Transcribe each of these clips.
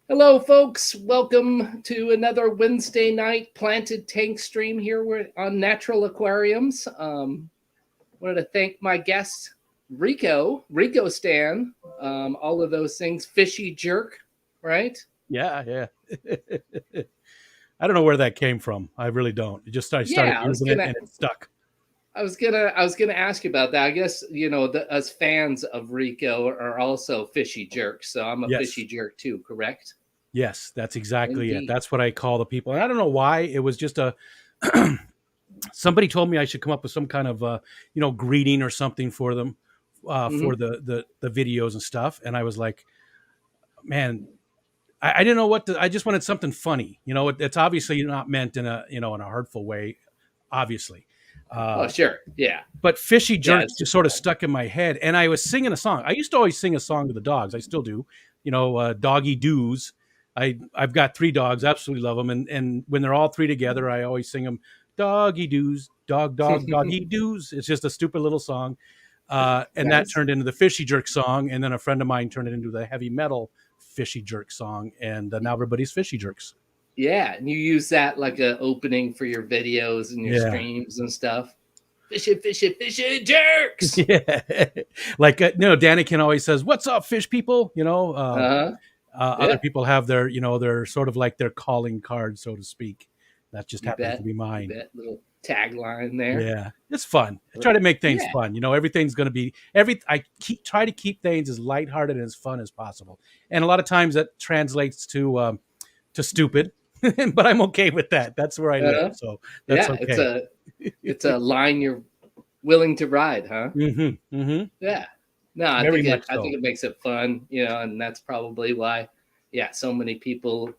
Hello, folks. Welcome to another Wednesday night planted tank stream here on Natural Aquariums. Wanted to thank my guest, Rikostan, all of those things, fishy jerk, right? Yeah, yeah. I don't know where that came from. I really don't. I started Yeah, using it and it stuck. I was gonna ask you about that. I guess us fans of Rico are also fishy jerks, so I'm a fishy Yes. jerk too, correct? Yes, that's exactly it. Indeed. That's what I call the people. And I don't know why. It was just a somebody told me I should come up with some kind of greeting or something for them Mm-hmm. for the videos and stuff. And I was like, man, I didn't know what to, I just wanted something funny. It's obviously not meant in a hurtful way, obviously. Oh, Uh, sure. Yeah. but fishy Yeah. jerks It's just super sort of fun. stuck in my head, and I was singing a song. I used to always sing a song to the dogs. I still do. Doggy doos. I've got three dogs. Absolutely love them, and when they're all three together, I always sing them. Doggy doos, doggy doos. It's just a stupid little song, and that Nice. turned into the fishy jerk song, and then a friend of mine turned it into the heavy metal fishy jerk song, and now everybody's fishy jerks. Yeah, and you use that like a opening for your videos and your Yeah. streams and stuff. Fishy, fishy, fishy jerks. Yeah, like Danikin always says, "What's up, fish people?" Uh huh. Other Yeah, people have their sort of like their calling card, so to speak. That just you happens to bet. be You mine. bet. Little tagline there. Yeah, it's fun. I try to make things Yeah. fun. Everything's going to be try to keep things as lighthearted and as fun as possible. And a lot of times that translates to stupid, but I'm okay with that. That's where I live, Uh-huh. so that's Yeah. okay. It's a line you're willing to ride, huh? Mm-hmm. Yeah. No, Very much I think so. it makes it fun, and that's probably why, yeah, so many people,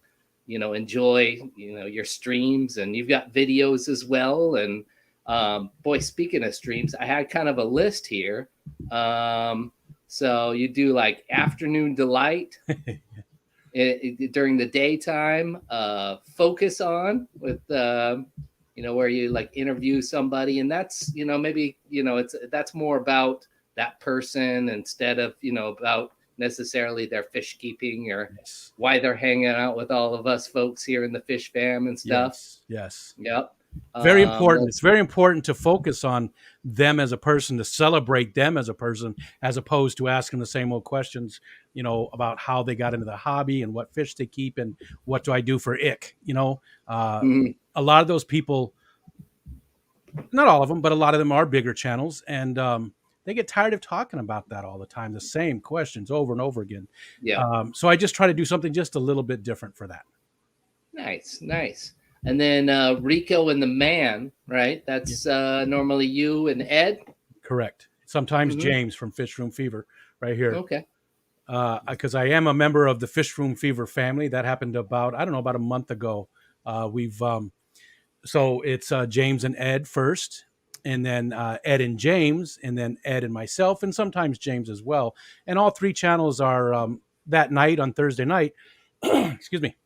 enjoy, your streams, and you've got videos as well. And boy, speaking of streams, I had kind of a list here. So you do like afternoon delight during the daytime, focus on with where you like interview somebody, and that's maybe that's more about that person instead of about necessarily their fish keeping or Yes. why they're hanging out with all of us folks here in the fish fam and stuff. Yes. Yes. Yep. Very important. It's Let's very important to focus on them as a person, to celebrate them as a person, as opposed to asking the same old questions, about how they got into the hobby and what fish they keep and what do I do for ick. mhm. A lot of those people, not all of them, but a lot of them are bigger channels, and they get tired of talking about that all the time, the same questions over and over again. Yep. So I just try to do something just a little bit different for that. Nice, nice. And then Rico and the man, right? Yeah. That's normally you and Ed. Correct. Sometimes Hmm. James from Fish Room Fever, right here. Okay. Because I am a member of the Fish Room Fever family. That happened about a month ago. We've So it's James and Ed first, and then Ed and James, and then Ed and myself, and sometimes James as well. And all three channels are that night on Thursday night. Excuse me.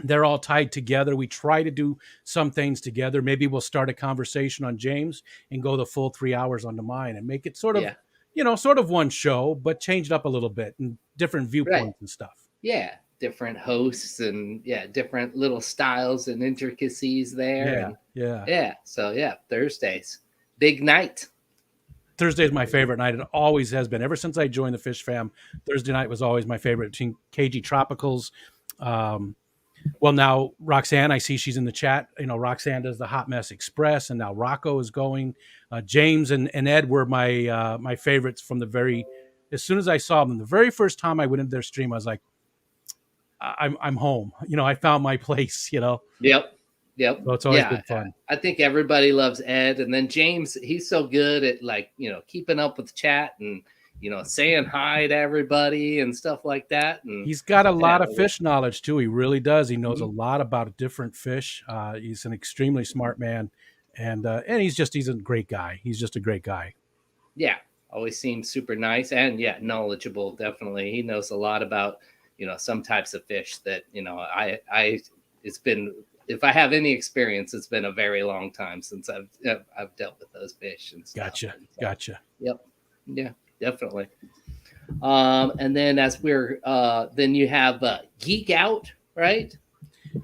They're all tied together. We try to do some things together. Maybe we'll start a conversation on James and go the full 3 hours onto mine and make it Yeah. sort of one show, but change it up a little bit and different Right. viewpoints and stuff. Yeah. Different hosts and yeah, different little styles and intricacies there. Yeah, And yeah. yeah. So yeah, Thursdays. Big night. Thursday is my favorite night. It always has been. Ever since I joined the Fish Fam, Thursday night was always my favorite between KG Tropicals. Um, well, now Roxanne, I see she's in the chat. Roxanne does the Hot Mess Express, and now Rocco is going. James and Ed were my favorites from as soon as I saw them. The very first time I went into their stream, I was like, I'm home. I found my place. Yep. Yep. So it's always Yeah. good fun. I think everybody loves Ed. And then James, he's so good at like, keeping up with chat and, saying hi to everybody and stuff like that. And He's got a yeah. lot of fish knowledge too. He really does. He knows a Mhm. lot about different fish. He's an extremely smart man, and he's a great guy. He's just a great guy. Yeah, always seems super nice and yeah, knowledgeable. Definitely, he knows a lot about some types of fish that I it's been, if I have any experience, it's been a very long time since I've dealt with those fish and stuff. Gotcha, And so, gotcha. yep, yeah, definitely. And then as we're then you have Geek Out, right?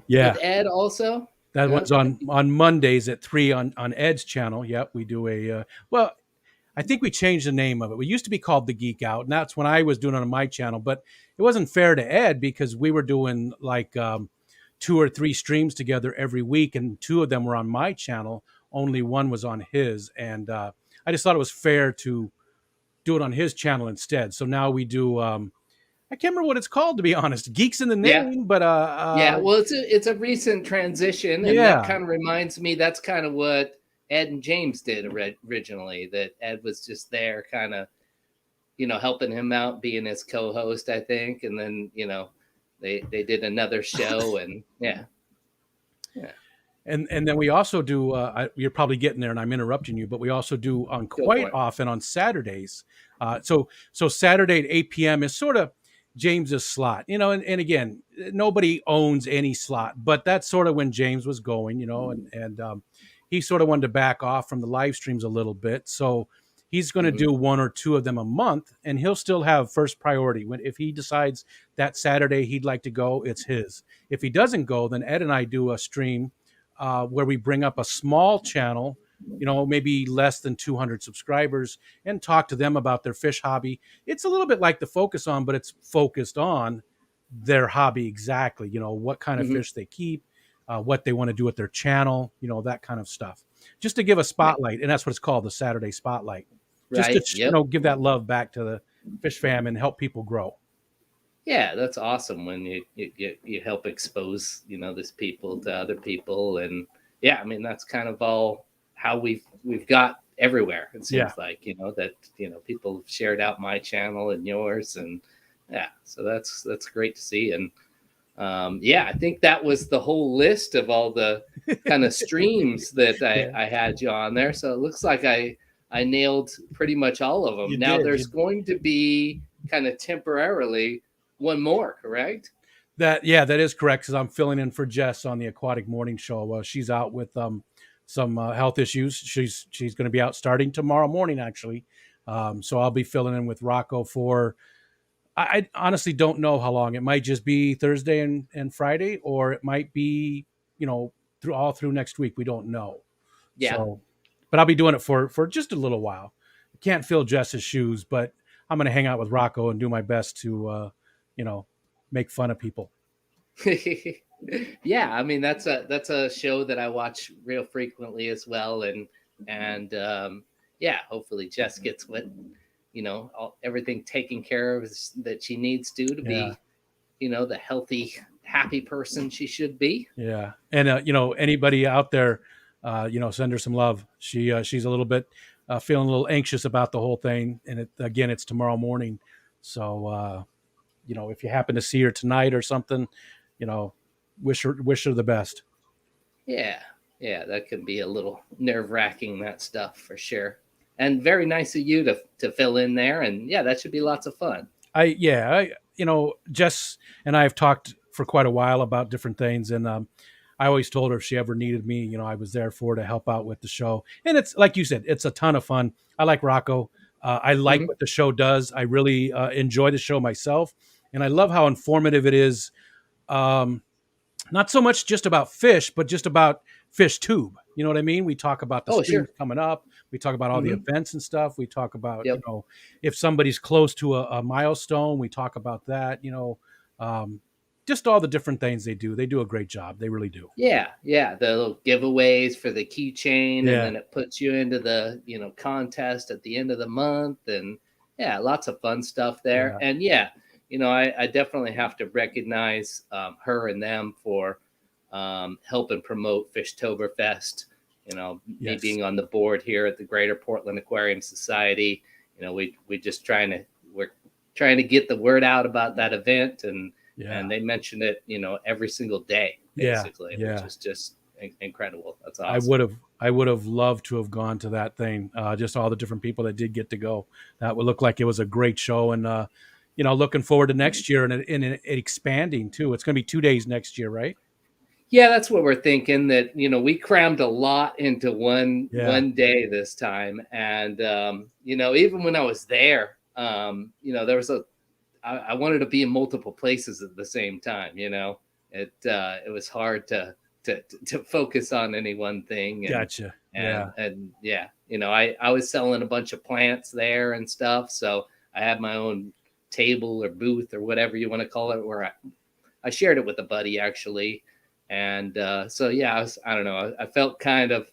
Yeah, With Ed also. that one's Okay. on Mondays at 3 on Ed's channel. Yep, we do a well. I think we changed the name of it. We used to be called the Geek Out, and that's when I was doing it on my channel. But it wasn't fair to Ed because we were doing like 2 or 3 streams together every week, and 2 of them were on my channel. Only one was on his, and I just thought it was fair to do it on his channel instead. So now we do. I can't remember what it's called, to be honest. Geeks in the Yeah. name, but Yeah, well, it's a recent transition, and that yeah, kind of reminds me. That's kind of what Ed and James did originally. That Ed was just there, kind of, helping him out, being his co-host, I think, and then they did another show, and yeah, yeah, and then we also do. You're probably getting there, and I'm interrupting you, but we also do on go quite for it. often on Saturdays. So Saturday at 8 p.m. is sort of James's slot, and again, nobody owns any slot, but that's sort of when James was going, and he sort of wanted to back off from the live streams a little bit, so he's going to Hmm. do 1 or 2 of them a month, and he'll still have first priority. When if he decides that Saturday he'd like to go, it's his. If he doesn't go, then Ed and I do a stream where we bring up a small channel, maybe less than 200 subscribers, and talk to them about their fish hobby. It's a little bit like the Focus On, but it's focused on their hobby exactly. What kind of Hmm. fish they keep, what they want to do with their channel, that kind of stuff. Just to give a Right, spotlight, and that's what it's called, the Saturday Spotlight. Just to right, yep. give that love back to the fish fam and help people grow. Yeah, that's awesome when you help expose this people to other people, and yeah, I mean that's kind of all how we've got everywhere. It Yeah, seems like that people have shared out my channel and yours, and yeah, so that's great to see. And yeah, I think that was the whole list of all the kind of streams that yeah, I had you on there. So it looks like I nailed pretty much all of them. you Now did. there's going to be kind of temporarily one more, correct? That is correct because I'm filling in for Jess on the Aquatic Morning Show. She's out with some health issues. She's going to be out starting tomorrow morning, actually. So I'll be filling in with Rocco for. I honestly don't know how long. It might just be Thursday and Friday, or it might be through next week. We don't know. Yeah. So, but I'll be doing it for just a little while. I can't fill Jess's shoes, but I'm going to hang out with Rocco and do my best to you know make fun of people. Yeah, I mean that's a show that I watch real frequently as well, and yeah, hopefully Jess gets what everything taken care of that she needs to Yeah. be the healthy, happy person she should be. Yeah, and anybody out there, send her some love. She's a little bit feeling a little anxious about the whole thing, and it's tomorrow morning. So if you happen to see her tonight or something, you know, wish her the best. Yeah, yeah, that can be a little nerve wracking, that stuff for sure. And very nice of you to fill in there, and yeah, that should be lots of fun. Jess and I have talked for quite a while about different things, and I always told her if she ever needed me, I was there for her to help out with the show. And it's like you said, it's a ton of fun. I like Rocco. I like Hmm. what the show does. I really enjoy the show myself, and I love how informative it is. Um, Not so much just about fish, but just about fish tube. You know what I mean? We talk about the Oh, streams sure. coming up. We talk about all the Hmm. events and stuff. We talk about, Yep. if somebody's close to a milestone, we talk about that, um, just all the different things they do. They do a great job. They really do. Yeah, yeah, the little giveaways for the keychain, and Yeah. then it puts you into the contest at the end of the month, and yeah, lots of fun stuff there. Yeah. And yeah, I definitely have to recognize her and them for helping promote Fishtoberfest. Me Yes. being on the board here at the Greater Portland Aquarium Society. We're trying to get the word out about that event, and Yeah. they mention it, every single day, Yeah. basically, which Yeah. is just incredible. That's I awesome. would have I would have loved to have gone to that thing. Just all the different people that did get to go. That would look like it was a great show, and looking forward to next year and it expanding too. It's going to be 2 days next year, right? Yeah, that's what we're thinking. That we crammed a lot into one Yeah. one day this time, and even when I was there, there was I wanted to be in multiple places at the same time. It was hard to focus on any one thing, and Gotcha. and Yeah. and yeah, I was selling a bunch of plants there and stuff, so I had my own table or booth or whatever you want to call it, where I shared it with a buddy actually, and so yeah, I don't know, I felt kind of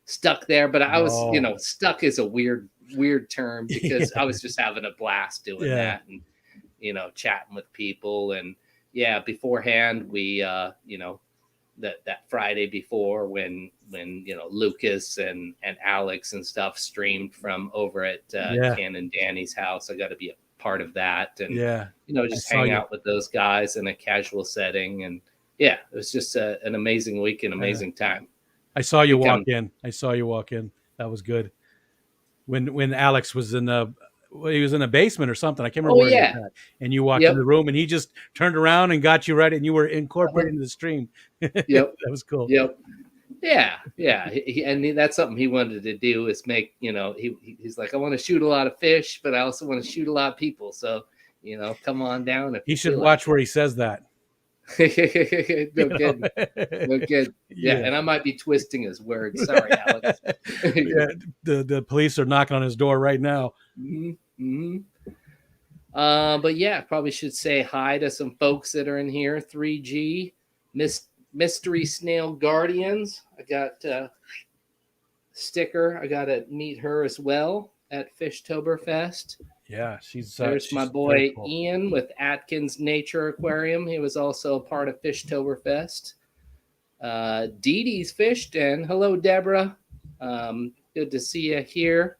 stuck there, but I was, Oh. stuck is a weird term because I Yeah. was just having a blast doing Yeah. that, and chatting with people. And yeah, beforehand we that Friday before, when Lucas and Alex and stuff streamed from over at Yeah. Ken and Danny's house, I got to be a part of that, and Yeah. I just saw hang you. out with those guys in a casual setting. And yeah, it was just an amazing week, an Yeah. amazing time. I saw you You walk come. in. I saw you walk in. That was good. When Alex was in the well, he was in the basement or something. I can't remember Oh where he was yeah. at. And you walked in the Yep. room and he just turned around and got you right and you were Uh-huh. incorporated into the stream. That Yep. was cool. Yep. Yeah, yeah, that's something he wanted to do, is make, he's like, I want to shoot a lot of fish, but I also want to shoot a lot of people. So, come on down if He you should feel like watch where he says that. it. You No know? kidding, no kidding. Yeah, Yeah. and I might be twisting his words. Sorry, Alex. Yeah. The police are knocking on his door right now. hmm hmm but yeah, probably should say hi to some folks that are in here. 3G, Mystery Snail Guardians. I got sticker. I got to meet her as well at Fishtoberfest. Yeah, There's my she's very boy cool. Ian with Atkins Nature Aquarium. He was also a part of Fishtoberfest. Dee Dee's Fish Den. Hello, Deborah. Good to see you here.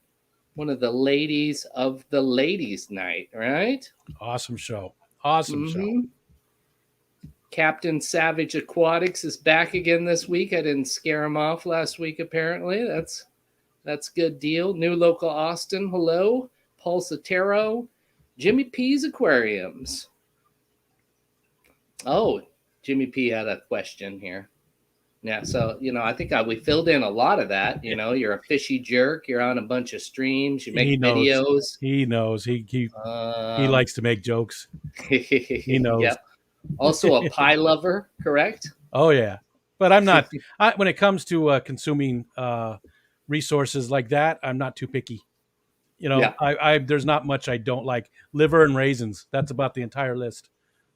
One of the ladies of the ladies' night, right? Awesome show. Awesome show. Mm-hmm. Captain Savage Aquatics is back again this week. I didn't scare him off last week, apparently. That's good deal. New local Austin. Hello. Pulsatero. Jimmy P's Aquariums. Oh, Jimmy P had a question here. Yeah, so I think we filled in a lot of that. You're a fishy jerk. You're on a bunch of streams. You He make knows. videos. He knows. He Um, likes to make jokes. He knows. yep. Also a pie lover, correct? Oh yeah, but I'm not. When it comes to consuming resources like that, I'm not too picky. Yeah. I there's not much I don't like. Liver and raisins. That's about the entire list.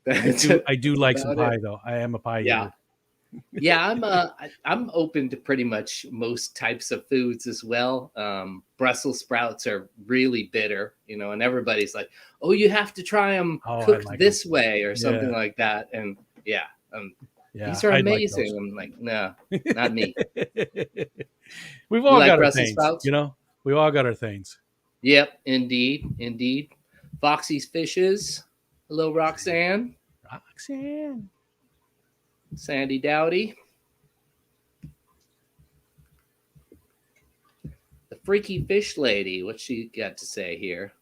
That's I do like some about it. pie though. I am a pie Yeah. eater. Yeah, I'm open to pretty much most types of foods as well. Brussels sprouts are really bitter, and everybody's like, "Oh, you have to try them Oh, I cooked like them. this way or something Yeah, like that." And yeah, yeah. these are I like those. amazing. I'm like, no, not me. We've You all like got our Brussels things, sprouts? We've all got our things. Yep, indeed, indeed. Foxy's Fishes. Hello, Roxanne. Roxanne. Sandy Dowdy. The Freaky Fish Lady. What's she got to say here?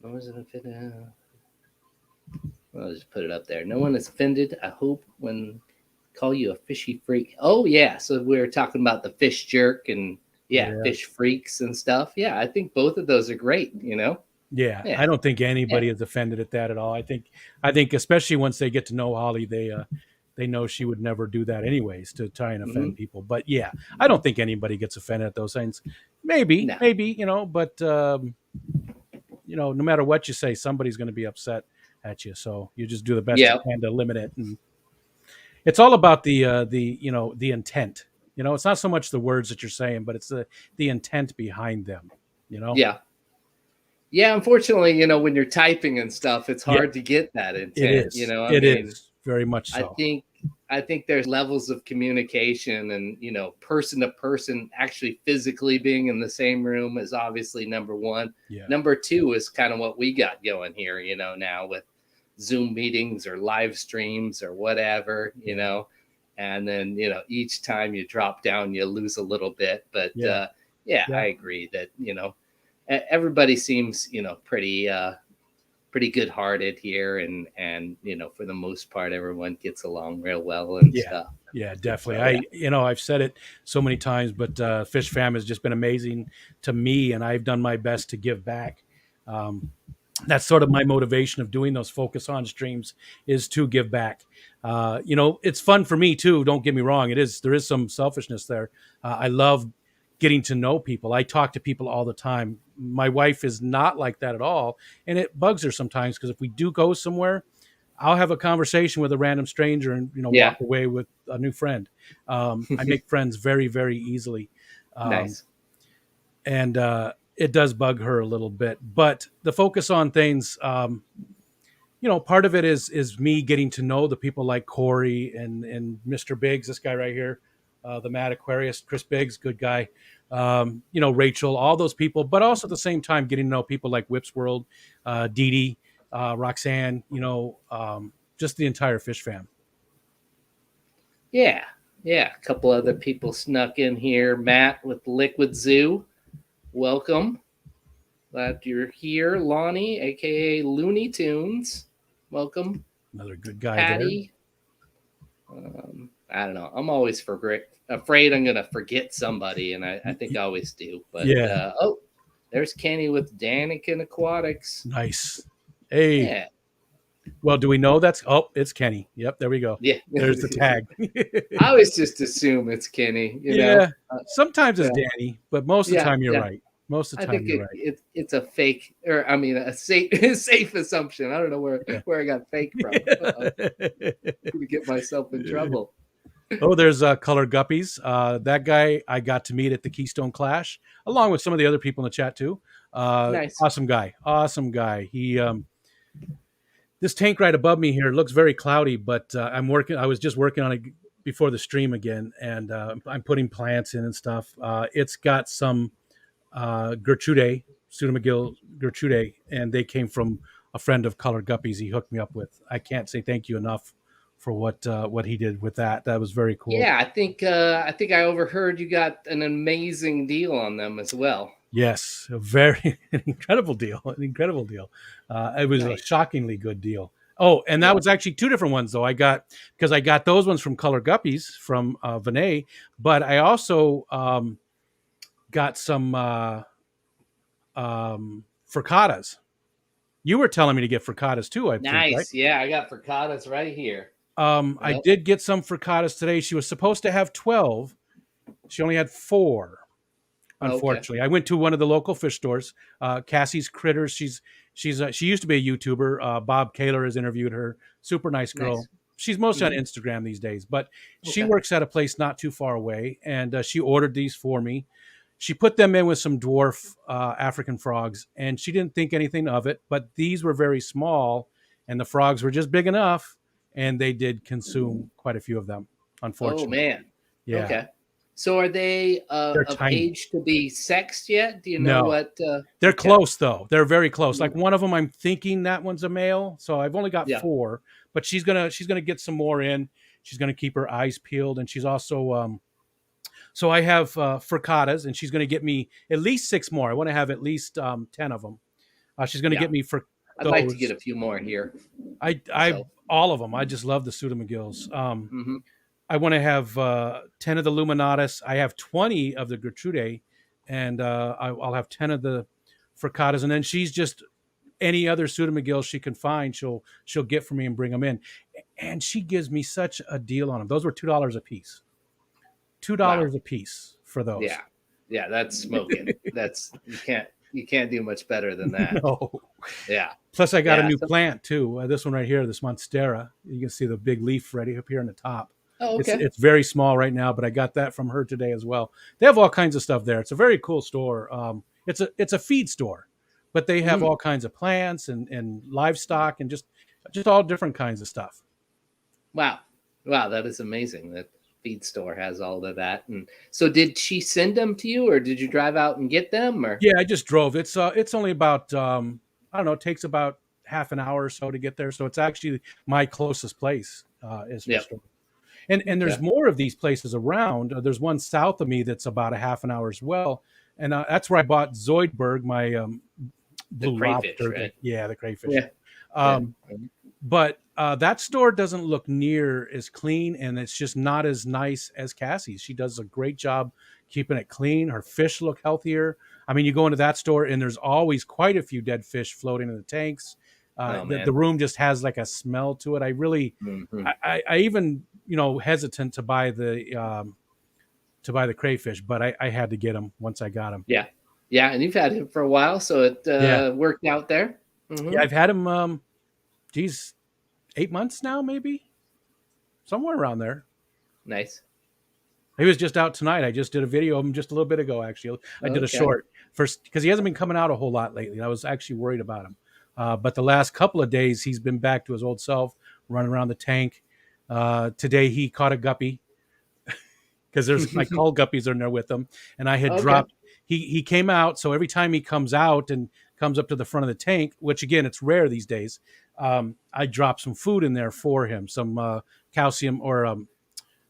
What was it? I'll just put it up there. No one is offended, I hope, when call you a fishy freak. Oh, yeah. So we were talking about the fish jerk and, yeah, Yeah. fish freaks and stuff. Yeah, I think both of those are great, Yeah, Yeah. I don't think anybody Yeah. is offended at that at all. I think especially once they get to know Holly, they know she would never do that anyways to try and hmm offend people. But yeah, I don't think anybody gets offended at those things. Maybe, No. but no matter what you say, somebody's going to be upset at you. So you just do the best you Yeah. can to limit it. And it's all about the intent. It's not so much the words that you're saying, but it's the intent behind them. Yeah. Yeah. Unfortunately, when you're typing and stuff, it's Yeah, hard to get that it intent. is. I It mean, is very much I so. think I think there's levels of communication, and person to person actually physically being in the same room is obviously number one. Yeah. Number two is kind of what we got going here, now with Zoom meetings or live streams or whatever, and then each time you drop down you lose a little bit, but Yeah. yeah, Yeah. I agree that everybody seems pretty good hearted here, and for the most part everyone gets along real well and Yeah. stuff. Yeah, definitely. So yeah. I've said it so many times, but Fish Fam has just been amazing to me, and I've done my best to give back. That's sort of my motivation of doing those focus on streams, is to give back. It's fun for me too. Don't get me wrong. There is some selfishness there. I love getting to know people. I talk to people all the time. My wife is not like that at all. And it bugs her sometimes, because if we do go somewhere, I'll have a conversation with a random stranger and, Yeah. walk away with a new friend. I make friends very, very easily. Um, Nice. and it does bug her a little bit, but the focus on things, part of it is me getting to know the people like Corey and Mr. Biggs, this guy right here, the Mad Aquarius, Chris Biggs, good guy. Rachel, all those people, but also at the same time getting to know people like Whips World, Dee Dee, Roxanne, just the entire fish fam. Yeah. Yeah. A couple other people snuck in here. Matt with Liquid Zoo. Welcome. Glad you're here. Lonnie, aka Looney Tunes. Welcome. Another good guy Patty. I don't know. I'm always afraid I'm gonna forget somebody, and I think I always do. But Yeah. There's Kenny with Daniken Aquatics. there. Nice. Hey. Yeah. Well, do we know it's Kenny? Yep, there we go. Yeah. There's the tag. I always just assume it's Kenny. Yeah. Sometimes it's Danny, but most of the time you're right. Most of the I time think you're right. it's a fake, or I mean, a safe assumption. I don't know where I got fake from. I'm gonna get myself in trouble. Oh, there's Color Guppies. That guy I got to meet at the Keystone Clash, along with some of the other people in the chat too. Nice. Awesome guy. He this tank right above me here looks very cloudy, but I was just working on it before the stream again, and I'm putting plants in and stuff. It's got some Gertrude, Pseudomcgill Gertrude, and they came from a friend of Color Guppies he hooked me up with. I can't say thank you enough for what he did with that. That was very cool. Yeah, I think I overheard you got an amazing deal on them as well. Yes, an incredible deal. It was a shockingly good deal. Oh, and that was actually two different ones though. I got those ones from Color Guppies from Vinay, but I also got some fricatas. You were telling me to get fricatas too, I think, right? Yeah, I got fricatas right here. I did get some fricatas today. She was supposed to have 12. She only had 4. Unfortunately, I went to one of the local fish stores, Cassie's Critters. She used to be a YouTuber. Bob Kaler has interviewed her. Super nice girl. Nice. She's mostly on Instagram these days, but she works at a place not too far away, and she ordered these for me. She put them in with some dwarf African frogs, and she didn't think anything of it, but these were very small, and the frogs were just big enough, and they did consume quite a few of them, unfortunately. Oh, man. Yeah. Okay. So are they of age to be sexed yet? Do you know what? They're close, though. They're very close. Like one of them, I'm thinking that one's a male, so I've only got 4, but she's gonna get some more in. She's gonna keep her eyes peeled, and she's also so I have fricatas, and she's gonna get me at least 6 more. I want to have at least 10 of them. She's gonna get me for. I'd like to get a few more here. All of them. I just love the Pseudomcgills. I want to have 10 of the Luminatus. I have 20 of the Gertrude, and I'll have 10 of the fricatas. And then she's just any other Pseudomcgill she can find, she'll get for me and bring them in. And she gives me such a deal on them. Those were $2 a piece. $2 a piece for those. Yeah, that's smoking. You can't do much better than that. No. Yeah. Plus, I got a new plant too. This one right here, this Monstera. You can see the big leaf ready up here on the top. Oh, okay. It's very small right now, but I got that from her today as well. They have all kinds of stuff there. It's a very cool store. It's a feed store, but they have all kinds of plants and livestock and just all different kinds of stuff. Wow, that is amazing. That feed store has all of that. And so, did she send them to you, or did you drive out and get them? Or yeah, I just drove. It's only about I don't know. It takes about half an hour or so to get there. So it's actually my closest place is for store. And there's more of these places around. There's one south of me that's about a half an hour as well. And that's where I bought Zoidberg, my blue crayfish, lobster. right? Yeah, the crayfish. But that store doesn't look near as clean, and it's just not as nice as Cassie's. She does a great job keeping it clean. Her fish look healthier. I mean, you go into that store and there's always quite a few dead fish floating in the tanks. Oh The man. room just has like a smell to it. I really, Hmm. I even, hesitant to buy the crayfish, but I had to get them once I got them. Yeah. Yeah, and you've had him for a while, so it Yeah. worked out there. Yeah. Hmm. I've had them, geez, 8 months now, maybe somewhere around there. Nice. He was just out tonight. I just did a video of him just a little bit ago. Actually, I did a Okay. short first because he hasn't been coming out a whole lot lately. I was actually worried about him, but the last couple of days he's been back to his old self, running around the tank. Today he caught a guppy because there's my call guppies are in there with him, and I had Okay. dropped. He came out, so every time he comes out and comes up to the front of the tank, which again it's rare these days, I drop some food in there for him, some calcium or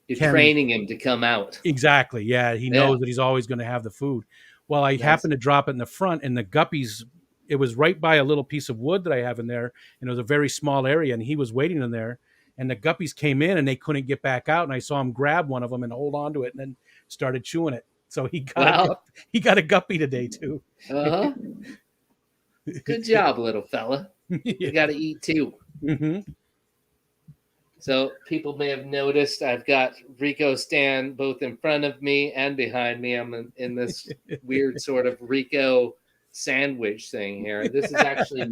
You're chem. training him to come out. Exactly. Yeah, he Yeah. knows that he's always going to have the food. Well, I Nice. happened to drop it in the front, and the guppies. It was right by a little piece of wood that I have in there, and it was a very small area. And he was waiting in there, and the guppies came in, and they couldn't get back out. And I saw him grab one of them and hold on to it, and then started chewing it. So Wow. he got a guppy today too. Uh-huh. Good job, little fella. Yeah. You got to eat too. Hmm. So people may have noticed I've got Rikostan both in front of me and behind me. I'm in this weird sort of Riko sandwich thing here. This is actually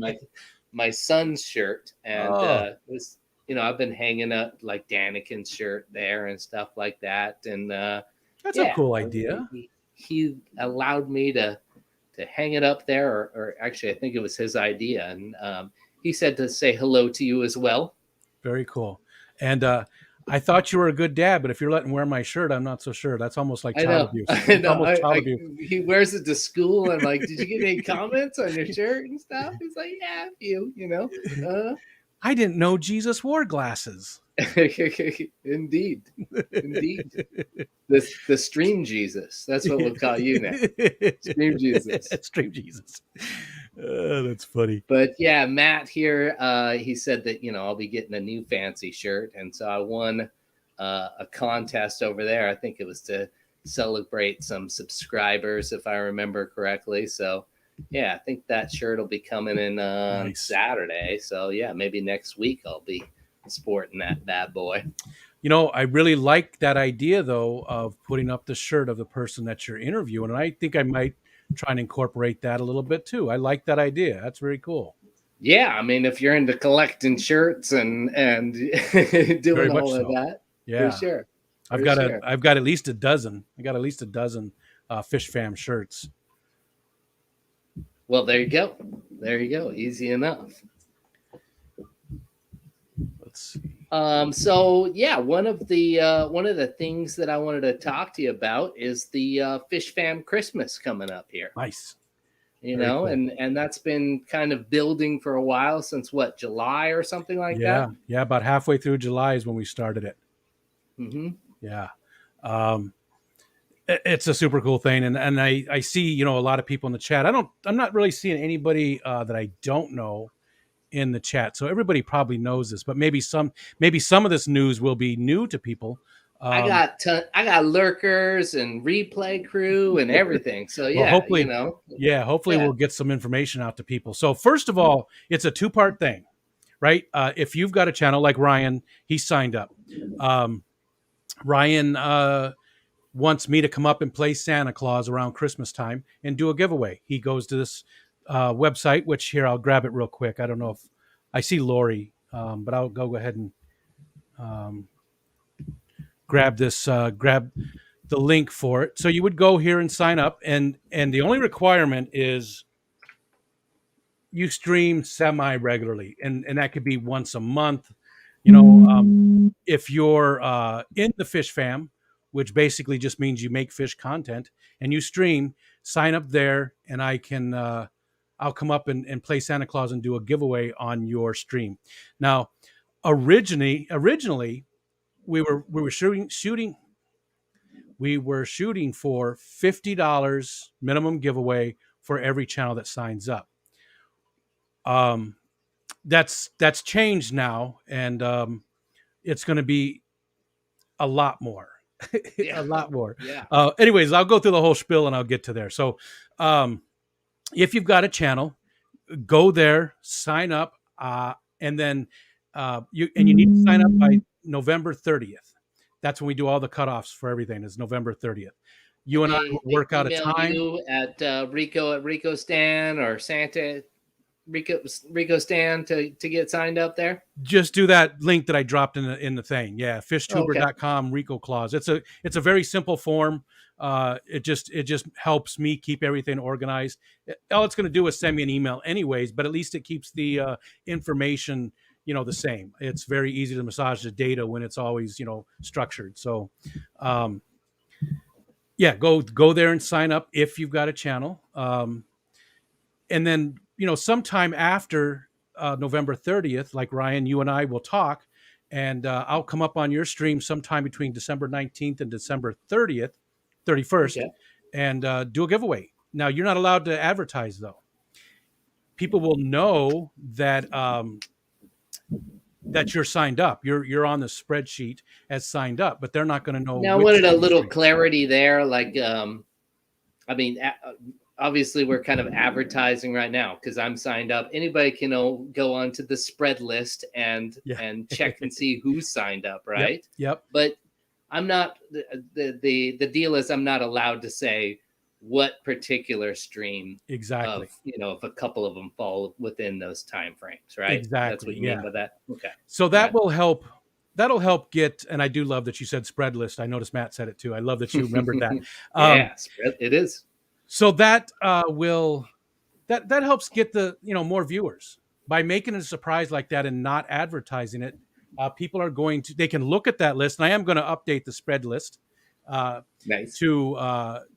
my son's shirt, and Oh, this I've been hanging up like Daniken's shirt there and stuff like that, and that's a yeah, cool idea. he allowed me to hang it up there, or actually I think it was his idea, and he said to say hello to you as well. Very cool. And I thought you were a good dad, but if you're letting me wear my shirt, I'm not so sure. That's almost like I child know, abuse. I It's know. almost child I abuse. he wears it to school. I'm like, did you get any comments on your shirt and stuff? He's like, yeah, a few, Uh, I didn't know Jesus wore glasses. indeed, indeed. The stream Jesus. That's what we'll call you now. Stream Jesus. Stream Jesus. That's funny. But yeah, Matt here, he said that I'll be getting a new fancy shirt, and so I won a contest over there. I think it was to celebrate some subscribers, if I remember correctly. So yeah, I think that shirt will be coming in on Nice. Saturday. So yeah, maybe next week I'll be sporting that bad boy. I really like that idea though of putting up the shirt of the person that you're interviewing, and I think I might try and incorporate that a little bit too. I like that idea. That's very cool. Yeah, I mean, if you're into collecting shirts and Very doing much all of so. that, for Yeah. sure, I've for got sure. at least a dozen. I got at least a dozen Fish Fam shirts. Well, there you go. There you go. Easy enough. Let's see. So yeah, one of the things that I wanted to talk to you about is the Fish Fam Christmas coming up here. Nice. Very cool. And that's been kind of building for a while, since what, July or something like Yeah. that. Yeah. About halfway through July is when we started it. Mm-hmm. Yeah. Um, it's a super cool thing. And I see, a lot of people in the chat. I'm not really seeing anybody that I don't know in the chat. So everybody probably knows this, but maybe some of this news will be new to people. I got lurkers and replay crew and everything. So Well, yeah, hopefully, yeah, hopefully yeah. we'll get some information out to people. So first of all, it's a two-part thing, right? If you've got a channel like Ryan, he signed up. Ryan wants me to come up and play Santa Claus around Christmas time and do a giveaway. He goes to this website, which here I'll grab it real quick. I don't know if I see Lori, but I'll go ahead and grab the link for it. So you would go here and sign up, and the only requirement is you stream semi regularly, and that could be once a month. If you're in the Fish Fam, which basically just means you make fish content and you stream, sign up there, and I'll come up and play Santa Claus and do a giveaway on your stream. Now, originally we were shooting for $50 minimum giveaway for every channel that signs up. That's changed now, and it's going to be a lot more. Yeah. A lot more. Yeah. Anyways, I'll go through the whole spiel and I'll get to there. So, um, if you've got a channel, go there, sign up, and then you need to sign up by November 30th. That's when we do all the cutoffs for everything. Is November 30th. You And and I will they work out a email time. you at Rico at Rikostan or Santa Rikostan to get signed up there. Just do that link that I dropped in the thing. Yeah, Oh, okay. fishtuber.com Riko clause. It's a very simple form. It just helps me keep everything organized. All it's going to do is send me an email anyways, but at least it keeps the information the same. It's very easy to massage the data when it's always structured. So um, yeah, go there and sign up if you've got a channel. And then sometime after November 30th, like Ryan, you and I will talk, and I'll come up on your stream sometime between December 19th and December 31st, Okay. and do a giveaway. Now you're not allowed to advertise though. People will know that you're signed up. You're on the spreadsheet as signed up, but they're not going to know Now, I which wanted a little stream. clarity there. Like, I mean, obviously, we're kind of advertising right now because I'm signed up. Anybody can go onto the spread list and Yeah. and check and see who's signed up, right? Yep. But I'm not. The deal is I'm not allowed to say what particular stream Exactly. of if a couple of them fall within those time frames, right? That's Exactly. what you Yeah. mean by that. Okay. So All that right. will help. That'll help get. And I do love that you said spread list. I noticed Matt said it too. I love that you remembered that. Yeah, it is. So that will that helps get the more viewers by making it a surprise like that and not advertising it. People are they can look at that list, and I am going to update the spread list Nice. to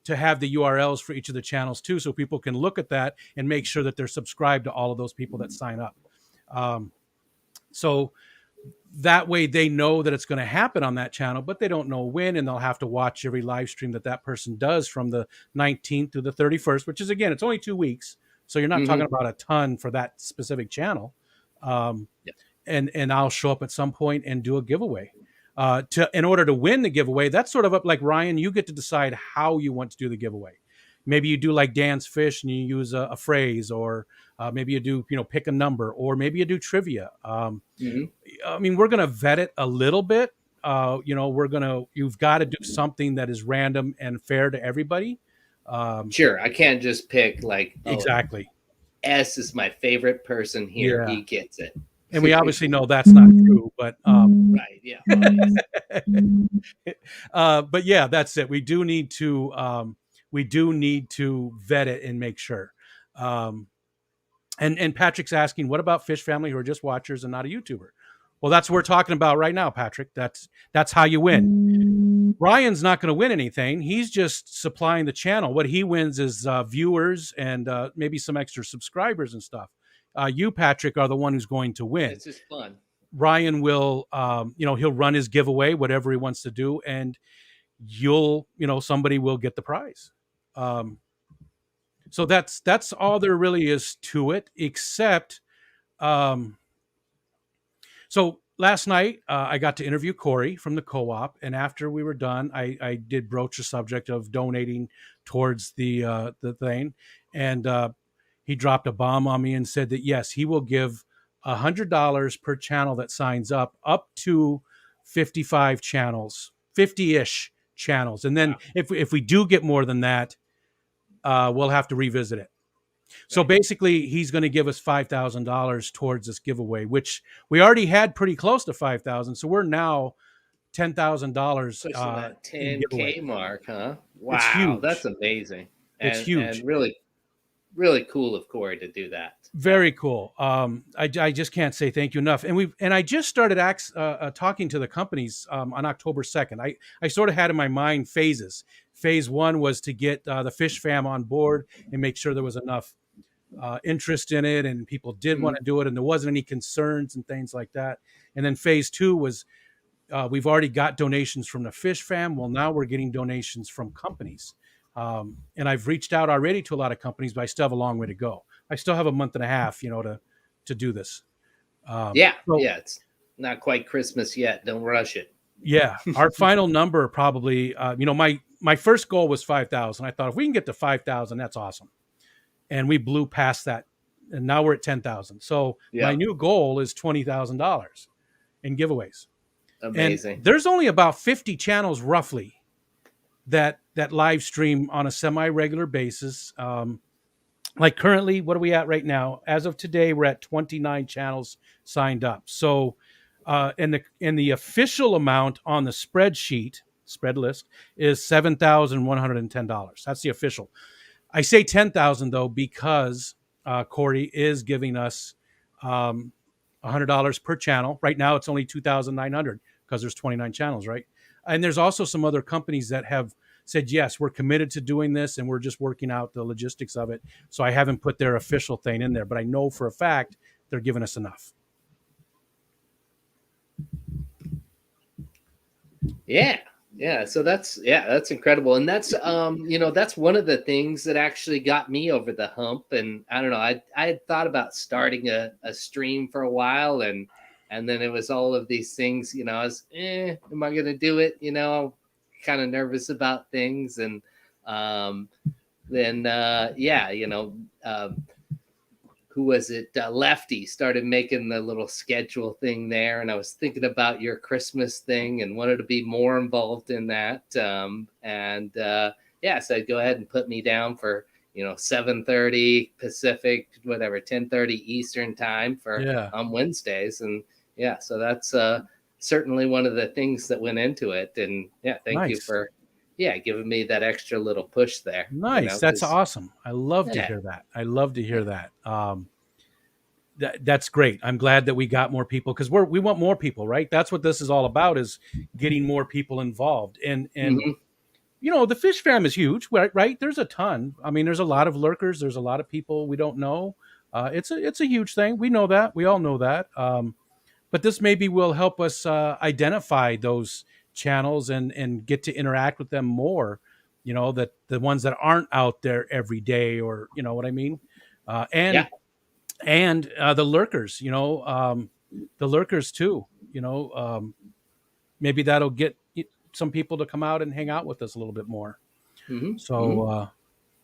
have the URLs for each of the channels too, so people can look at that and make sure that they're subscribed to all of those people that sign up. So that way they know that it's going to happen on that channel, but they don't know when, and they'll have to watch every live stream that person does from the 19th to the 31st, which is, again, it's only 2 weeks. So you're not talking about a ton for that specific channel. Yeah. And I'll show up at some point and do a giveaway. In order to win the giveaway, that's sort of up, like Ryan, you get to decide how you want to do the giveaway. Maybe you do like Dan's Fish and you use a phrase, or maybe you do, pick a number, or maybe you do trivia. I mean, we're going to vet it a little bit. You've got to do something that is random and fair to everybody. Sure, I can't just pick like Exactly. S is my favorite person here. Yeah. He gets it. And we obviously know that's not true, but right, yeah. But yeah, that's it. We do need to vet it and make sure. And Patrick's asking, what about Fish Family who are just watchers and not a YouTuber? Well, that's what we're talking about right now, Patrick. That's how you win. Ryan's not going to win anything. He's just supplying the channel. What he wins is viewers and maybe some extra subscribers and stuff. You, Patrick, are the one who's going to win. It's just fun. Ryan will, he'll run his giveaway, whatever he wants to do, and somebody will get the prize. So that's all there really is to it, except, so last night I got to interview Corey from the co-op, and after we were done, I did broach the subject of donating towards the thing, and he dropped a bomb on me and said that yes, he will give $100 per channel that signs up to 55 channels, 50-ish channels, and then Wow. if we do get more than that, we'll have to revisit it. So basically, he's going to give us $5,000 towards this giveaway, which we already had pretty close to 5,000. So we're now $10,000. That 10K mark, huh? Wow, it's huge. That's amazing. It's huge. And really, really cool of Corey to do that. Very cool. I just can't say thank you enough. And I just started talking to the companies on October 2nd. I sort of had in my mind phases. Phase 1 was to get the Fish Fam on board and make sure there was enough interest in it and people did want to do it and there wasn't any concerns and things like that. And then phase 2 was we've already got donations from the Fish Fam. Well, now we're getting donations from companies. And I've reached out already to a lot of companies, but I still have a long way to go. I still have a month and a half, to do this. Yeah, it's not quite Christmas yet. Don't rush it. Yeah, our final number probably, my first goal was 5,000. I thought if we can get to 5,000, that's awesome, and we blew past that, and now we're at 10,000. So my Yeah, new goal is $20,000 in giveaways, and amazing. there's only about 50 channels roughly that live stream on a semi regular basis. Like currently, what are we at right now? As of today, we're at 29 channels signed up. So, and the official amount on the spread list is $7,110. That's the official. I say 10,000 though because Corey is giving us $100 per channel. Right now, it's only 2,900 because there's 29 channels, right? And there's also some other companies that have said yes, we're committed to doing this, and we're just working out the logistics of it. So I haven't put their official thing in there, but I know for a fact they're giving us enough. Yeah. Yeah, so that's incredible. And that's that's one of the things that actually got me over the hump. And I don't know, I had thought about starting a stream for a while, and then it was all of these things, I was am I gonna do it? Kind of nervous about things. And then who was it? Lefty started making the little schedule thing there, and I was thinking about your Christmas thing and wanted to be more involved in that. So go ahead and put me down for 7:30 Pacific, whatever 10:30 Eastern time for Yeah. on Wednesdays, and yeah, so that's certainly one of the things that went into it. And yeah, thank you Nice. for giving me that extra little push there. Nice. That's Because awesome. I love to yeah, hear that. I love to hear that. That's great. I'm glad that we got more people because we want more people, right? That's what this is all about, is getting more people involved. And hmm the fish fam is huge, right? Right? There's a ton. I mean, there's a lot of lurkers. There's a lot of people we don't know. It's a huge thing. We know that. We all know that. But this maybe will help us identify those channels and get to interact with them more. That the ones that aren't out there every day, or you know what I mean. Uh, yeah. and and the lurkers too. Maybe that'll get some people to come out and hang out with us a little bit more. hmm hmm So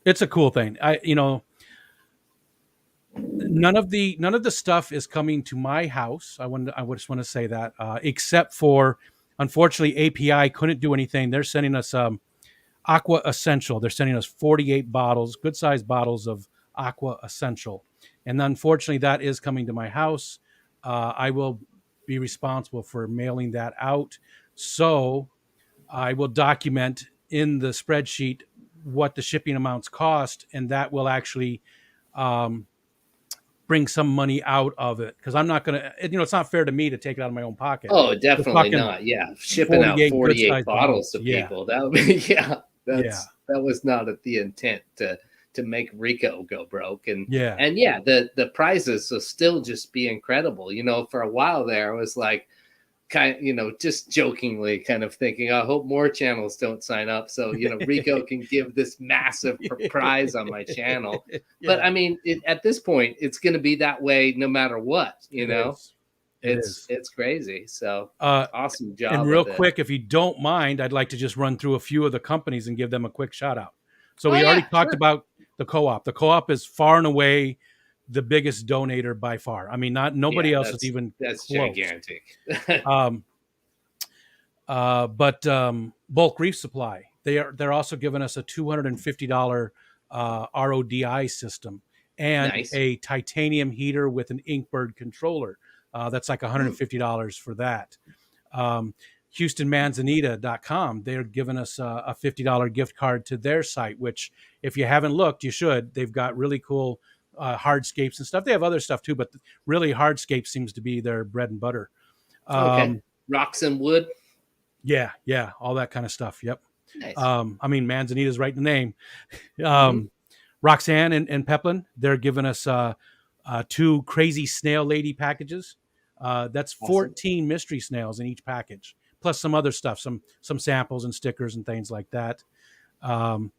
it's a cool thing. None of the stuff is coming to my house. I just want to say that, except for, unfortunately, API couldn't do anything. They're sending us Aqua Essential. They're sending us 48 bottles, good sized bottles of Aqua Essential, and unfortunately, that is coming to my house. I will be responsible for mailing that out. So I will document in the spreadsheet what the shipping amounts cost, and that will actually um, bring some money out of it, because I'm not going to, it's not fair to me to take it out of my own pocket. Oh, We're definitely talking not. Yeah, shipping out 48 good 48 sized bottles bottles. to Yeah. people, that would be yeah. Yeah. That was not the intent to make Riko go broke. and Yeah. and yeah, the prizes will still just be incredible. For a while there, I was like, just jokingly kind of thinking, I hope more channels don't sign up so Riko can give this massive prize on my channel. But Yeah. I mean, at this point, it's going to be that way no matter what. It is. It It's is. it's crazy. So Uh, awesome and job real with it. quick, if you don't mind, I'd like to just run through a few of the companies and give them a quick shout out. So Oh we already yeah, talked sure. about the co-op. The co-op is far and away the biggest donator by far. I mean, not nobody Yeah, else is that's even that's close. gigantic. Um, but Bulk Reef Supply, they're also giving us a $250 RODI system and Nice. a titanium heater with an Inkbird controller. That's like Hmm. $150 for that. Um, HoustonManzanita.com, they're giving us a $50 gift card to their site, which, if you haven't looked, you should. They've got really cool hardscapes and stuff. They have other stuff too, but really hardscape seems to be their bread and butter. Okay. Um, Rocks and wood. yeah, all that kind of stuff. Yep. Nice. I mean, Manzanita's right in the name. Hmm. Um, Roxanne and Peplin, they're giving us two crazy snail lady packages. That's Awesome. 14 mystery snails in each package, plus some other stuff, some samples and stickers and things like that. Um,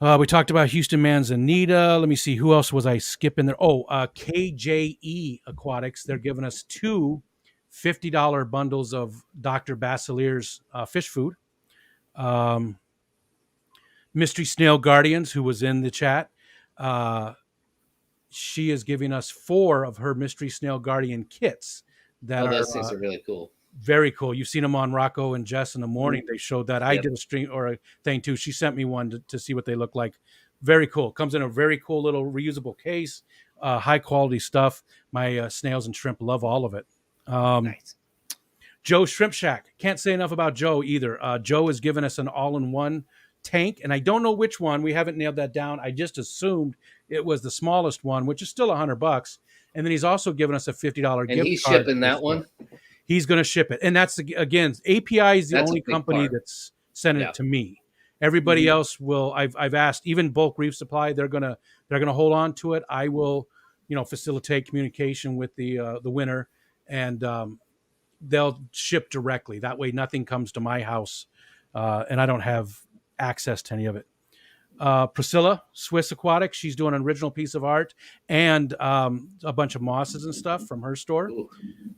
we talked about Houston Manzanita. Let me see, who else was I skipping there? Oh, KJE Aquatics. They're giving us two $50 bundles of Dr. Basilier's fish food. Um, Mystery Snail Guardians, who was in the chat, uh, she is giving us 4 of her Mystery Snail Guardian kits that Oh, are those things are really cool. very cool. You've seen them on Rocco and Jess in the morning. Mhm. They showed that. I Yep. did a stream or a thing too. She sent me one to see what they look like. Very cool. Comes in a very cool little reusable case. High quality stuff. My snails and shrimp love all of it. Um, Nice. Joe's Shrimp Shack. Can't say enough about Joe either. Joe has given us an all-in-one tank, and I don't know which one. We haven't nailed that down. I just assumed it was the smallest one, which is still $100. And then he's also given us a $50 And gift he's card shipping to the that store. one. He's going to ship it, and that's again, API is the That's a only big company part. that's sending Yeah. it to me. Everybody Mhm. else will. I've asked, even Bulk Reef Supply. They're gonna hold on to it. I will, facilitate communication with the winner, and they'll ship directly. That way, nothing comes to my house, and I don't have access to any of it. Priscilla, Swiss Aquatics, she's doing an original piece of art and a bunch of mosses and stuff from her store. Ooh.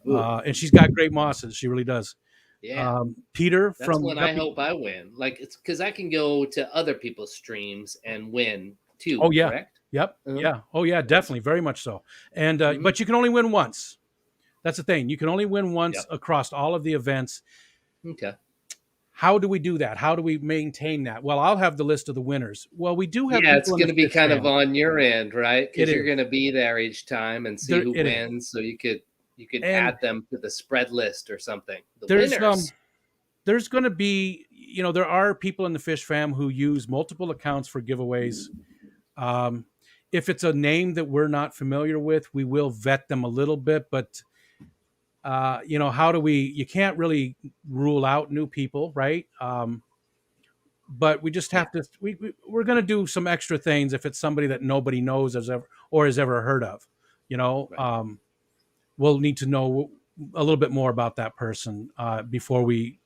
Ooh. And she's got great mosses. She really does. Yeah. Peter That's from when I Guppy. hope I win. Like it's because I can go to other people's streams and win too. Oh yeah, Correct? yep, Uh-huh. yeah, oh yeah, definitely, very much so. And Mhm. but you can only win once. That's the thing. You can only win once Yep. across all of the events. Okay. How do we do that? How do we maintain that? Well, I'll have the list of the winners. Well, we do have Yeah, it's people in the going to be fish kind of fam. on your end, right? It Because you're is. going to be there each time and see There, who it is. wins, so you could And add them to the spread list or something. The there's winners. there's going to be, there are people in the fish fam who use multiple accounts for giveaways. Um, if it's a name that we're not familiar with, we will vet them a little bit, but how do we? You can't really rule out new people, right? But we just Yeah. have to. We're going to do some extra things if it's somebody that nobody knows has ever heard of. You know, Right. we'll need to know a little bit more about that person before we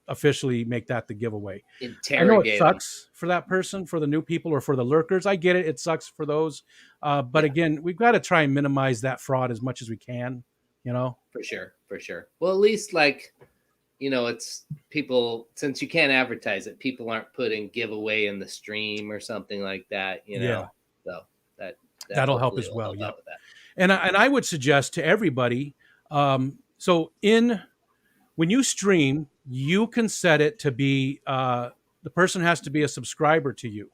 officially make that the giveaway. I know it Interrogate them. sucks for that person, for the new people or for the lurkers. I get it. It sucks for those. But Yeah, again, we've got to try and minimize that fraud as much as we can, you know? for sure. For sure. Well, at least it's people, since you can't advertise it, people aren't putting giveaway in the stream or something like that. Yeah, So that that'll help hopefully as will well. help Yep. out with that. And I would suggest to everybody, so when you stream, you can set it to be, the person has to be a subscriber to you,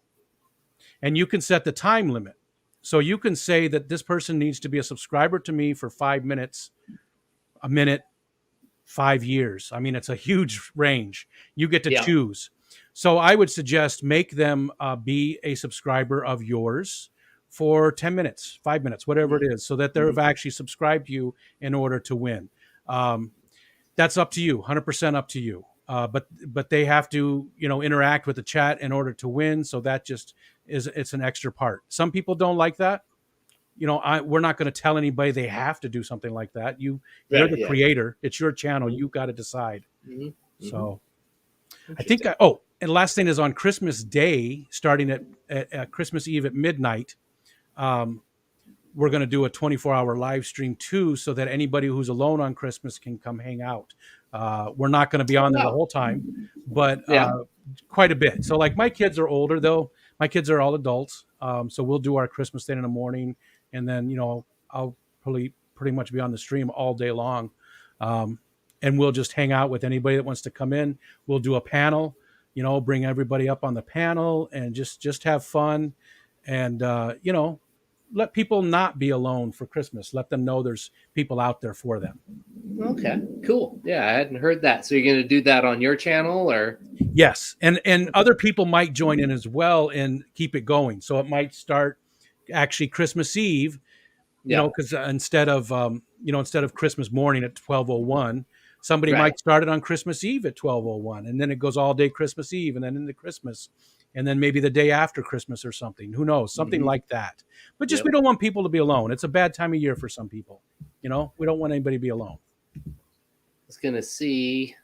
and you can set the time limit. So you can say that this person needs to be a subscriber to me for 5 minutes, a minute, 5 years. I mean, it's a huge range. You get to Yeah. choose. So I would suggest make them be a subscriber of yours for 10 minutes, 5 minutes, whatever it is, so that they've actually subscribed to you in order to win. That's up to you, 100% up to you. But they have to interact with the chat in order to win. So that just it's an extra part. Some people don't like that. We're not going to tell anybody they have to do something like that. You're Right. the Yeah. creator. It's your channel. Mhm. You got to decide. Mm-hmm. So I think. Interesting. And the last thing is on Christmas Day, starting at Christmas Eve at midnight. We're going to do a 24-hour live stream too, so that anybody who's alone on Christmas can come hang out. We're not going to be on there the Wow. whole time, but Yeah. quite a bit. So like my kids are older, though. My kids are all adults. So we'll do our Christmas thing in the morning, and then I'll probably pretty much be on the stream all day long, and we'll just hang out with anybody that wants to come in. We'll do a panel, bring everybody up on the panel and just have fun, and let people not be alone for Christmas. Let them know there's people out there for them. Okay. Cool. Yeah, I hadn't heard that. So you're going to do that on your channel, or? Yes, and other people might join in as well and keep it going. So it might start actually Christmas Eve, Yeah. because instead of Christmas morning at 12:01, somebody Right. might start it on Christmas Eve at 12:01, and then it goes all day Christmas Eve, and then into Christmas, and then maybe the day after Christmas or something. Who knows? Something Mhm. like that. But just Yep. we don't want people to be alone. It's a bad time of year for some people. We don't want anybody to be alone. I was going to see.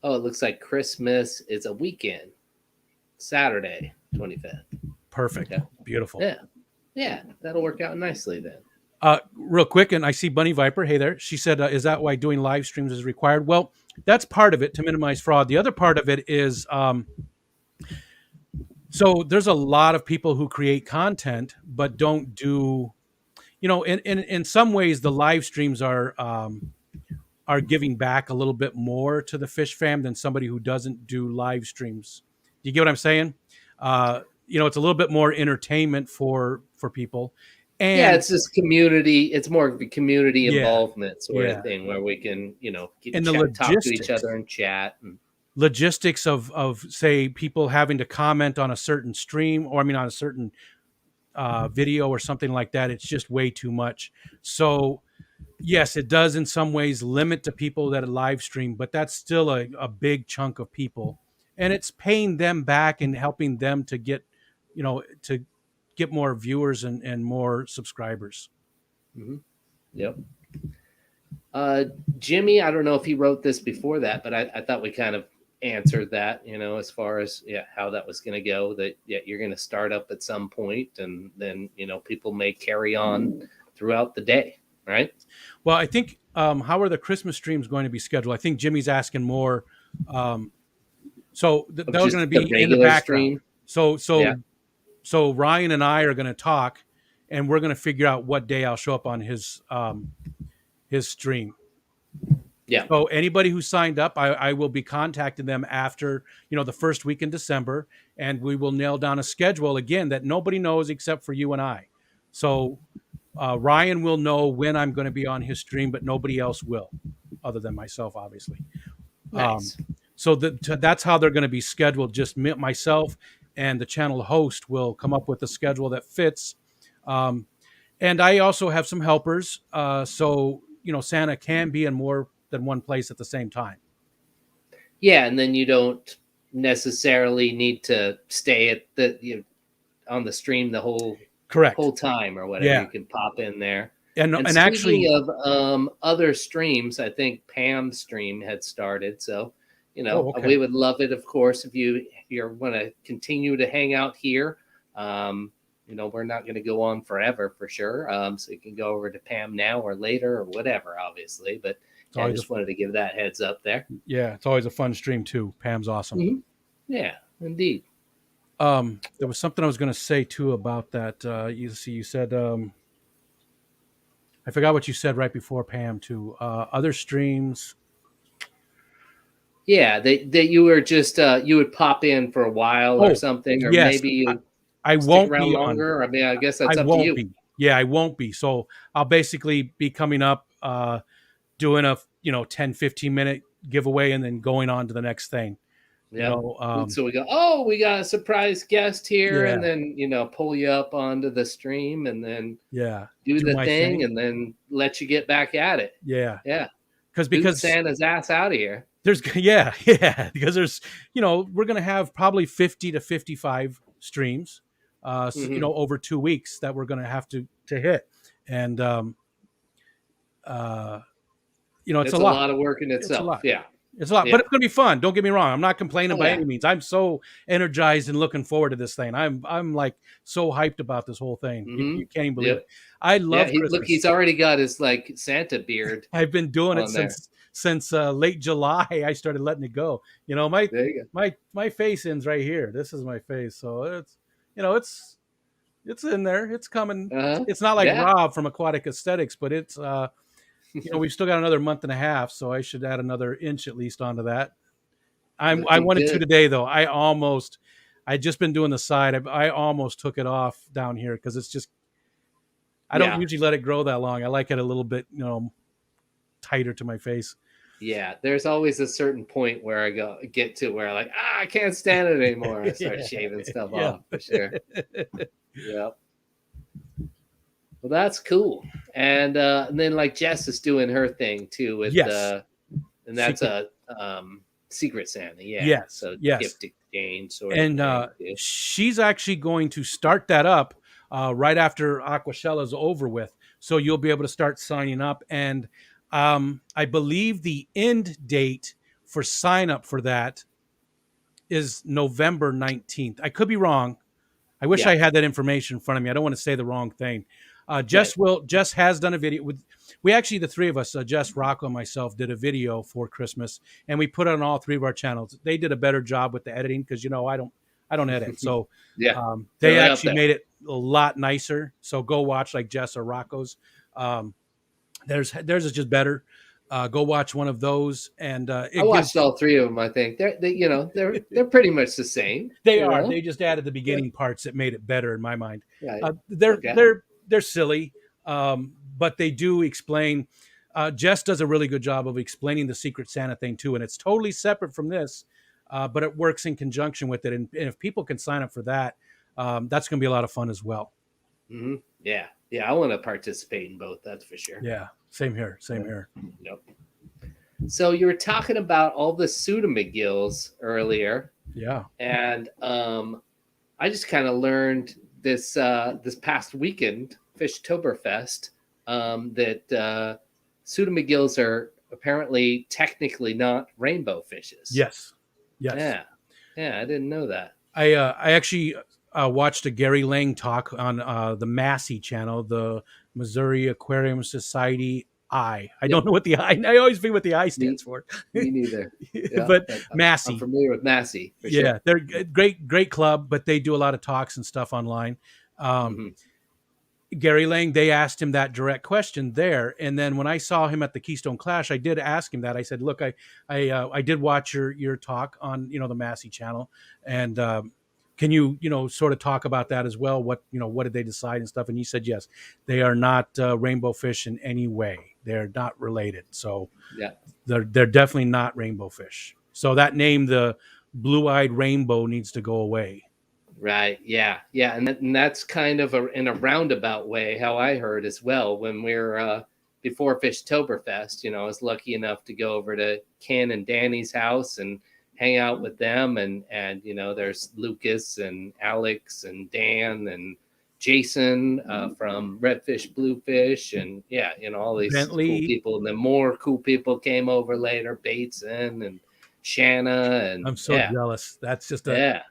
Oh, it looks like Christmas is a weekend. Saturday, 25th. Perfect. Okay. Beautiful. Yeah. Yeah, that'll work out nicely then. Real quick, and I see Bunny Viper. Hey there. She said, "Is that why doing live streams is required?" Well, that's part of it to minimize fraud. The other part of it is so there's a lot of people who create content but don't do. In some ways, the live streams are giving back a little bit more to the fish fam than somebody who doesn't do live streams. Do you get what I'm saying? It's a little bit more entertainment for people, Yeah, and it's this community. It's more of a community yeah, involvement sort of yeah, thing where we can, and the talk to each other and chat. And logistics of say people having to comment on a certain stream, or I mean on a certain video or something like that. It's just way too much. So yes, it does in some ways limit the people that live stream, but that's still a big chunk of people, and it's paying them back and helping them to get more viewers and more subscribers. mhm. Yep. Uh, Jimmy, I don't know if he wrote this before that, but I thought we kind of answered that, as far as how that was going to go. That you're going to start up at some point, and then people may carry on throughout the day, right? Well, I think how are the Christmas streams going to be scheduled? I think Jimmy's asking more. So Of those are just going to the be in the regular background. stream. So Yeah, so so Ryan and I are going to talk, and we're going to figure out what day I'll show up on his stream. yeah, So anybody who signed up, I will be contacting them after the first week in December, and we will nail down a schedule again that nobody knows except for you and I. So Ryan will know when I'm going to be on his stream, but nobody else will, other than myself, obviously. Um, nice. so that's how they're going to be scheduled. Just myself and the channel host will come up with a schedule that fits. Um, and I also have some helpers, so Santa can be in more than one place at the same time. Yeah, and then you don't necessarily need to stay at on the stream the Correct. whole time or whatever. Yeah. You can pop in there. And And speaking actually, of other streams, I think Pam's stream had started. So, oh, okay. we would love it, of course, if you want to continue to hang out here. We're not going to go on forever for sure. So you can go over to Pam now or later or whatever, obviously. But It's I always just wanted to give that heads up there. it's always a fun stream too. Pam's awesome. Mhm. Yeah, indeed. There was something I was going to say too about that. You said I forgot what you said right before Pam too. Other streams. Yeah, that you were just you would pop in for a while or Oh, something, or yes. maybe you I stick won't around be on. longer. I mean, I guess I that's up to won't you. be. Yeah, I won't be. So I'll basically be coming up, doing a 10-15 minute giveaway and then going on to the next thing. Yep. Um, So we go, oh, we got a surprise guest here, yeah, and then pull you up onto the stream, and then yeah. do Do the my thing, thing. and then let you get back at it. Yeah, Yeah, boot because Santa's ass out of here. there's yeah because there's we're gonna have probably 50 to 55 streams, Hmm. over 2 weeks that we're gonna have to hit, and uh, it's a It's a lot. lot of work in It's a itself. lot. Yeah, It's a lot, but yeah. it's going to be fun. Don't get me wrong. I'm not complaining Oh by yeah. any means. I'm so energized and looking forward to this thing. I'm like so hyped about this whole thing. Hmm. You can't even believe it. Yep. I Yeah. love Look, Christmas. he's already got his like Santa beard I've been doing it on there. since late July. I started letting it go. My There you my face ends right here. This is my face. So it's in there. It's coming. go. Uh huh. It's not like Yeah. Rob from Aquatic Aesthetics, but it's we've still got another month and a half, so I should add another inch at least onto that. I Looking wanted to good. today though. I just been doing the side. I almost took it off down here because it's just I don't Yeah. usually let it grow that long. I like it a little bit tighter to my face. Yeah, there's always a certain point where I get to where like I can't stand it anymore. I start shaving stuff Yeah. off for sure. Yep. Well, that's cool. And then like Jess is doing her thing too with Yes. and that's Secret- a Secret Santa. Yeah. Yes. So Yes. gift exchange sort And of thing. Too. she's actually going to start that up right after Aquashella's over with. So you'll be able to start signing up. And I believe the end date for sign up for that is November 19th. I could be wrong. I wish Yeah. I had that information in front of me. I don't want to say the wrong thing. Good. Jess has done a video with. We actually, the three of us, Jess, Rocco, and myself, did a video for Christmas, and we put it on all three of our channels. They did a better job with the editing because I don't edit, so Yeah. they Really up actually there. made it a lot nicer. So go watch like Jess or Rocco's. Um, theirs is just better. Go watch one of those, and I it gives. watched all three of them. I think they're pretty much the same. They You are. know. They just added the Yeah. beginning parts that made it better in my mind. Right. They're Okay. they're silly, but they do explain. Jess does a really good job of explaining the Secret Santa thing too, and it's totally separate from this, but it works in conjunction with it. And if people can sign up for that, that's going to be a lot of fun as well. Hmm. Yeah. Yeah. I want to participate in both. That's for sure. Yeah, same here. Same here. Yep. So you were talking about all the Suda McGills earlier, Yeah. and I just kind of learned this past weekend, Fishtoberfest, that Suda McGills are apparently technically not rainbow fishes. Yes. Yes. Yeah. Yeah, I didn't know that. I actually watched a Gary Lang talk on the Massey channel, the Missouri Aquarium Society. I Yep. don't know what the I always forget what the I Me, stands for. me neither. Yeah, But but I'm Massey, familiar with Massey for yeah, sure. they're great club, but they do a lot of talks and stuff online. Um, Hmm. Gary Lang, they asked him that direct question there, and then when I saw him at the Keystone Clash, I did ask him that. I said, "Look, I did watch your talk on the Massey channel, and can you sort of talk about that as well? What did they decide and stuff?" And he said, "Yes, they are not rainbow fish in any way. They're not related. So Yeah. they're definitely not rainbow fish. So that name, the blue-eyed rainbow, needs to go away." Right. Yeah. Yeah. And that's kind of in a roundabout way how I heard as well when we're before Fishtoberfest. I was lucky enough to go over to Ken and Danny's house and hang out with them. And there's Lucas and Alex and Dan and Jason from Redfish, Bluefish, and yeah, all these cool Bentley, people. And then more cool people came over later, Bateson and Shanna, and I'm so yeah, jealous. yeah.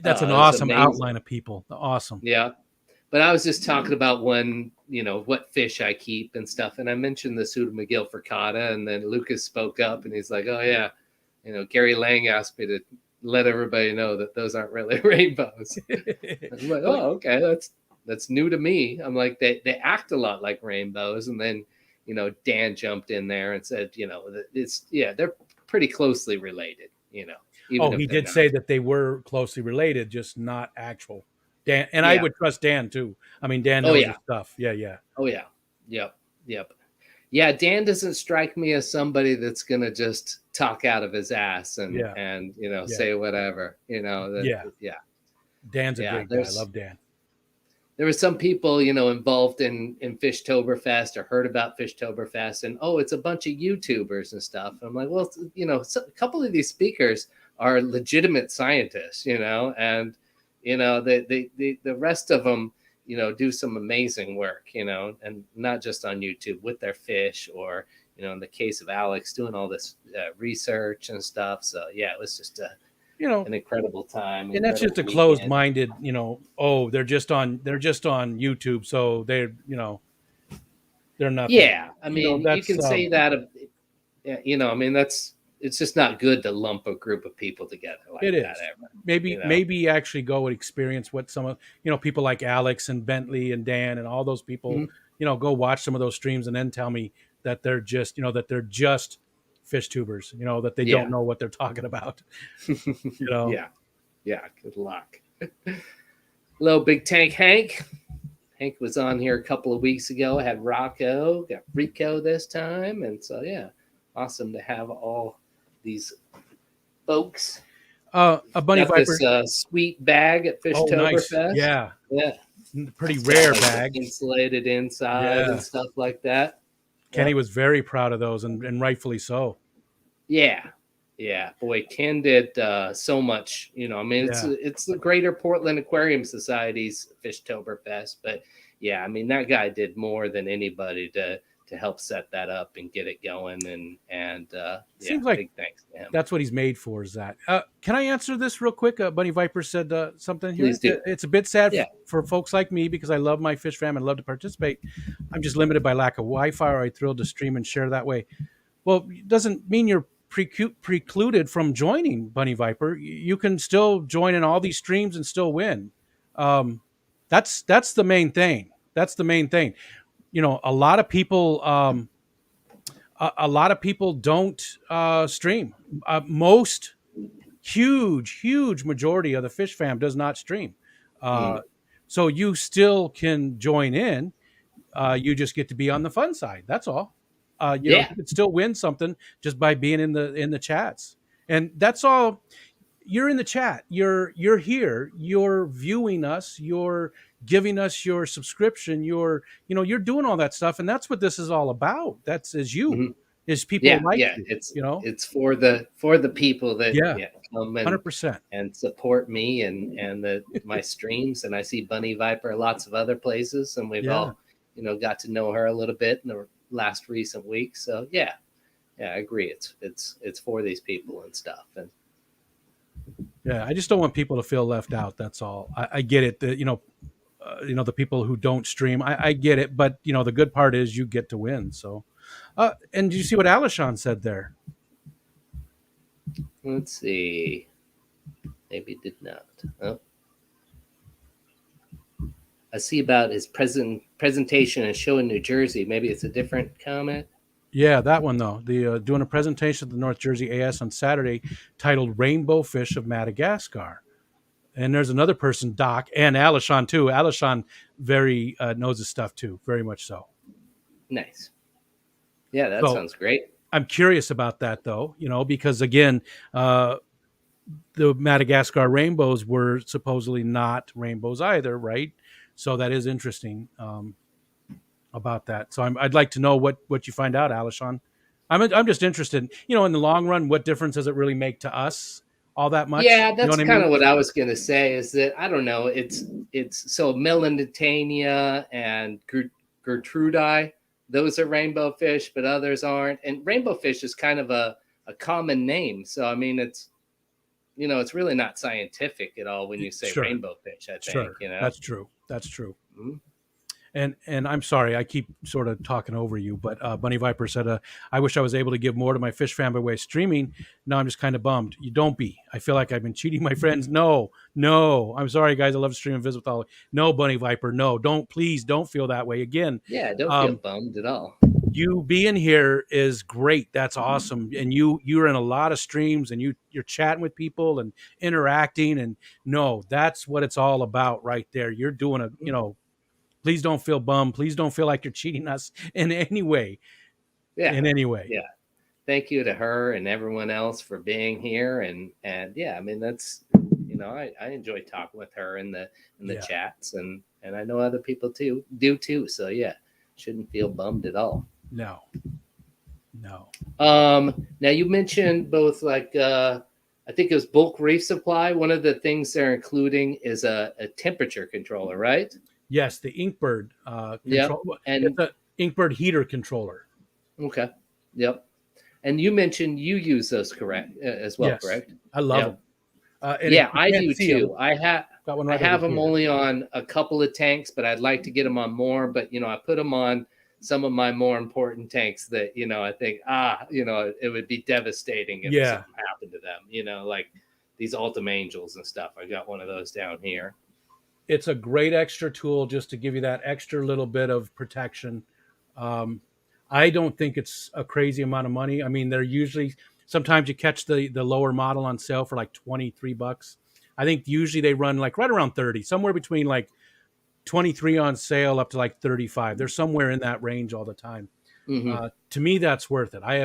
That's an It was awesome amazing. outline of people. Awesome. Yeah. But I was just talking about what fish I keep and stuff. And I mentioned the Suda McGill frittata. And then Lucas spoke up and he's like, oh, yeah. Gary Lang asked me to let everybody know that those aren't really rainbows. I'm like, oh, okay. That's new to me. I'm like, they act a lot like rainbows. And then, Dan jumped in there and said, they're pretty closely related, even Oh, if he they're did not. say that they were closely related, just not actual. Dan, and I Yeah. would trust Dan too. I mean, Dan Oh, knows yeah. his stuff. Yeah, yeah. Oh, yeah. Yep. Yep. Yeah, Dan doesn't strike me as somebody that's gonna just talk out of his ass and Yeah, and yeah, say whatever. yeah. Yeah, Dan's a yeah. great guy. I love Dan. There were some people involved in Fishtoberfest or heard about Fishtoberfest, and oh, it's a bunch of YouTubers and stuff. I'm like, well, a couple of these speakers are legitimate scientists, and the rest of them do some amazing work, and not just on YouTube with their fish or, in the case of Alex, doing all this research and stuff. So yeah, it was just You know, an incredible time, and that's just incredible a weekend. closed-minded. Oh, they're just on YouTube, so they're nothing. Yeah, I mean, you That's can say that of, yeah, I mean, it's just not good to lump a group of people together like it that is. ever, you Maybe know. maybe actually go and experience what some of people like Alex and Bentley and Dan and all those people, Mhm. go watch some of those streams and then tell me that they're just fish tubers, that they don't Yeah. know what they're talking about. You know. Yeah. Yeah. Good luck. Hello, Big Tank Hank. Hank was on here a couple of weeks ago. I had Rocco, got Riko this time, and so yeah, awesome to have all these folks. A bunny Got this viper. sweet bag at Oh, nice. Fishtoberfest. Yeah. Yeah, Pretty it's got rare like the bag. insulated inside and Yeah. stuff like that. Kenny Yep. was very proud of those, and rightfully so. Yeah, yeah. Boy, Ken did so much. I mean, Yeah. it's the Greater Portland Aquarium Society's Fishtoberfest, but yeah, I mean that guy did more than anybody to to help set that up and get it going. And yeah, Seems like big thanks to him. that's what he's made for. Is that? Can I answer this real quick? Bunny Viper said something here. Please do. It's a bit sad Yeah. for folks like me because I love my fish fam and love to participate. I'm just limited by lack of Wi-Fi, or I thrilled to stream and share that way. Well, it doesn't mean you're precluded from joining, Bunny Viper. You can still join in all these streams and still win. Um, that's the main thing. That's the main thing. You know, a lot of people. A lot of people don't stream. Most huge majority of the fish fam does not stream. Mm. Uh, so you still can join in. You just get to be on the fun side. That's all. You know, Yeah. you can still win something just by being in the chats, and that's all. You're in the chat. You're here. You're viewing us. You're giving us your subscription. You're doing all that stuff, and that's what this is all about. That's is you, Mhm. is people Yeah, like yeah. you. It's You know, it's for the people that yeah, come 100%. and support me and my streams. And I see Bunny Viper lots of other places, and we've Yeah, all got to know her a little bit in the last recent weeks. So yeah, I agree. It's for these people and stuff. And yeah. I just don't want people to feel left out. That's all. I get it. The people who don't stream, I get it. But the good part is you get to win. So, and did you see what Alishon said there? let's see. Maybe did not. Oh, I see about his presentation and show in New Jersey. Maybe it's a different comment. Yeah, that one though. The doing a presentation at the North Jersey AS on Saturday, titled "Rainbow Fish of Madagascar." And there's another person, Doc, and Alishon too. Alishon very knows his stuff too, very much so. Nice. Yeah, that So sounds great. I'm curious about that though, because again, the Madagascar rainbows were supposedly not rainbows either, right? So that is interesting about that. So I'd like to know what you find out, Alishon. I'm just interested, in the long run, what difference does it really make to us all that much? Yeah, You know that's what I kind mean? of what I was gonna say. Is that I don't know. It's so Melanitania and Gertrudii. Those are rainbow fish, but others aren't. And rainbow fish is kind of a common name. So I mean, it's really not scientific at all when you say Sure, rainbow fish. I think sure. That's true. That's true. Mhm. And I'm sorry, I keep sort of talking over you, but Bunny Viper said, I wish I was able to give more to my fish fan by way of streaming. Now I'm just kind of bummed. You don't be. I feel like I've been cheating my friends. No. I'm sorry, guys. I love to stream and visit with all. No, Bunny Viper. No, please don't feel that way. Again, Yeah, don't feel bummed at all. you being here is great. That's awesome. And you're in a lot of streams and you're chatting with people and interacting. And no, that's what it's all about right there. You're doing please don't feel bummed. Please don't feel like you're cheating us in any way. Yeah, In any way. yeah. Thank you to her and everyone else for being here. And yeah, I mean that's I enjoy talking with her in the Yeah. chats and I know other people do too. So yeah, shouldn't feel bummed at all. No. Now you mentioned both I think it was bulk reef supply. One of the things they're including is a temperature controller, right? Yes, the Inkbird control. And it's an Inkbird heater controller. okay, yep. And you mentioned you use those as well, Yes, correct? I love them. Yeah, I do too. I have them here. only on a couple of tanks, but I'd like to get them on more. But I put them on some of my more important tanks that I think it would be devastating if something happened to them. Like these Ultima Angels and stuff. I got one of those down here. It's a great extra tool just to give you that extra little bit of protection. I don't think it's a crazy amount of money. I mean, they're usually sometimes you catch the lower model on sale for like $23. I think usually they run like right around 30, somewhere between like 23 on sale up to like 35. They're somewhere in that range all the time. Mm-hmm. To me, that's worth it. I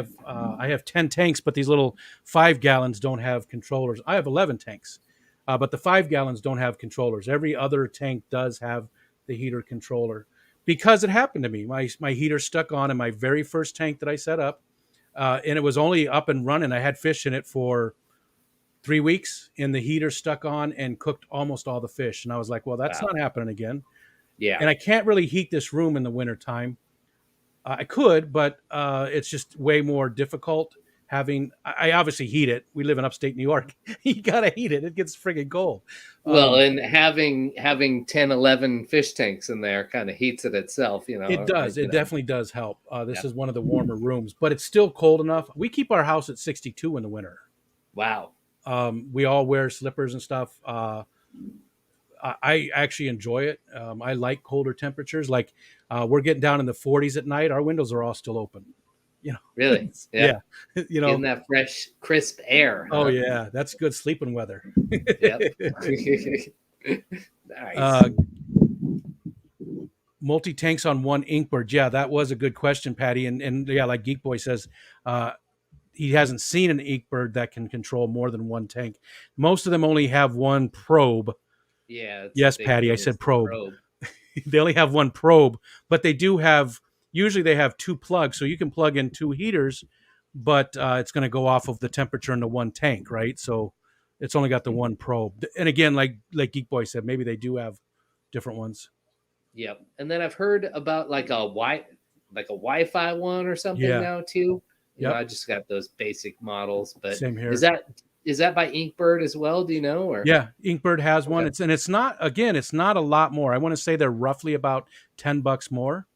have 10 tanks, but these little 5 gallons don't have controllers. I have 11 tanks. But the 5 gallons don't have controllers. Every other tank does have the heater controller because it happened to me. My heater stuck on in my very first tank that I set up, and it was only up and running. I had fish in it for 3 weeks, and the heater stuck on and cooked almost all the fish. And I was like, well, that's not happening again. Yeah. And I can't really heat this room in the wintertime. I could, but it's just way more difficult. I obviously heat it. We live in upstate New York. You gotta heat it. It gets friggin' cold. Well, Um, and having 10, 11 fish tanks in there kind of heats it itself, it does. you It know. definitely does help. This Yeah. is one of the warmer rooms, but it's still cold enough. We keep our house at 62 in the winter. Wow. We all wear slippers and stuff. I actually enjoy it. I like colder temperatures. Like we're getting down in the 40s at night. Our windows are all still open. You know, Really? Yeah. yeah. You Getting know. that fresh, crisp air, Oh huh? yeah, that's good sleeping weather. Yep. Nice. uh, Multi tanks on one inkbird. Yeah, that was a good question, Patty. And yeah, like Geek Boy says, uh, he hasn't seen an inkbird that can control more than one tank. Most of them only have one probe. Yeah, it's a Yes, big Patty, I thing is said the probe. probe. They only have one probe, but they do have. Usually, they have two plugs, so you can plug in two heaters, but it's going to go off of the temperature in the one tank, right? So it's only got the one probe. And again, like Geek Boy said, maybe they do have different ones. Yep. And then I've heard about like a Wi-Fi one or something Yeah. now too. Yep. I just got those basic models, but Same is here. that is that by Inkbird as well? Do you know? Or Yeah, Inkbird has one. okay. It's not, again, it's not a lot more. I want to say they're roughly about $10 more.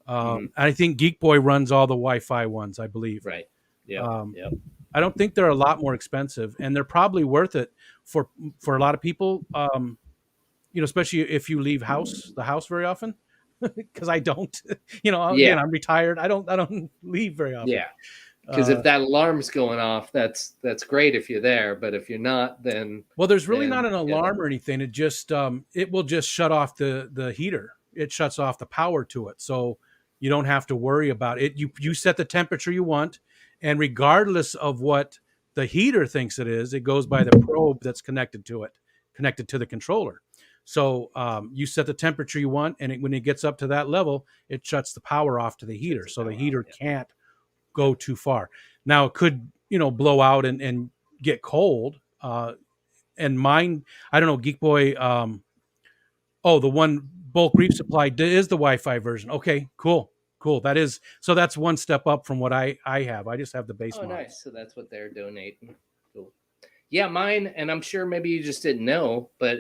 Hmm. I think Geek Boy runs all the Wi-Fi ones, I believe. Right. Yep. Um, Yep. I don't think they're a lot more expensive, and they're probably worth it for a lot of people. Especially if you leave the house very often, because I don't. Again, Yeah. I'm retired. I don't leave very often. Yeah. Because if Uh, that alarm's going off, that's great if you're there. But if you're not, well, there's really not then an yeah. alarm or anything. It will just shut off the heater. It shuts off the power to it, so you don't have to worry about it. You set the temperature you want, and regardless of what the heater thinks it is, it goes by the probe that's connected to it, connected to the controller. So you set the temperature you want, and when it gets up to that level, it shuts the power off to the heater, Shuts the so the power off. heater Yeah. can't go too far. Now it could blow out and get cold. And mine, I don't know, Geek Boy. Oh, the one bulk reef supply is the Wi-Fi version. Okay, cool. That is, so that's one step up from what I have. I just have the base Oh, model. nice. So that's what they're donating. Cool. Yeah, mine, and I'm sure maybe you just didn't know, but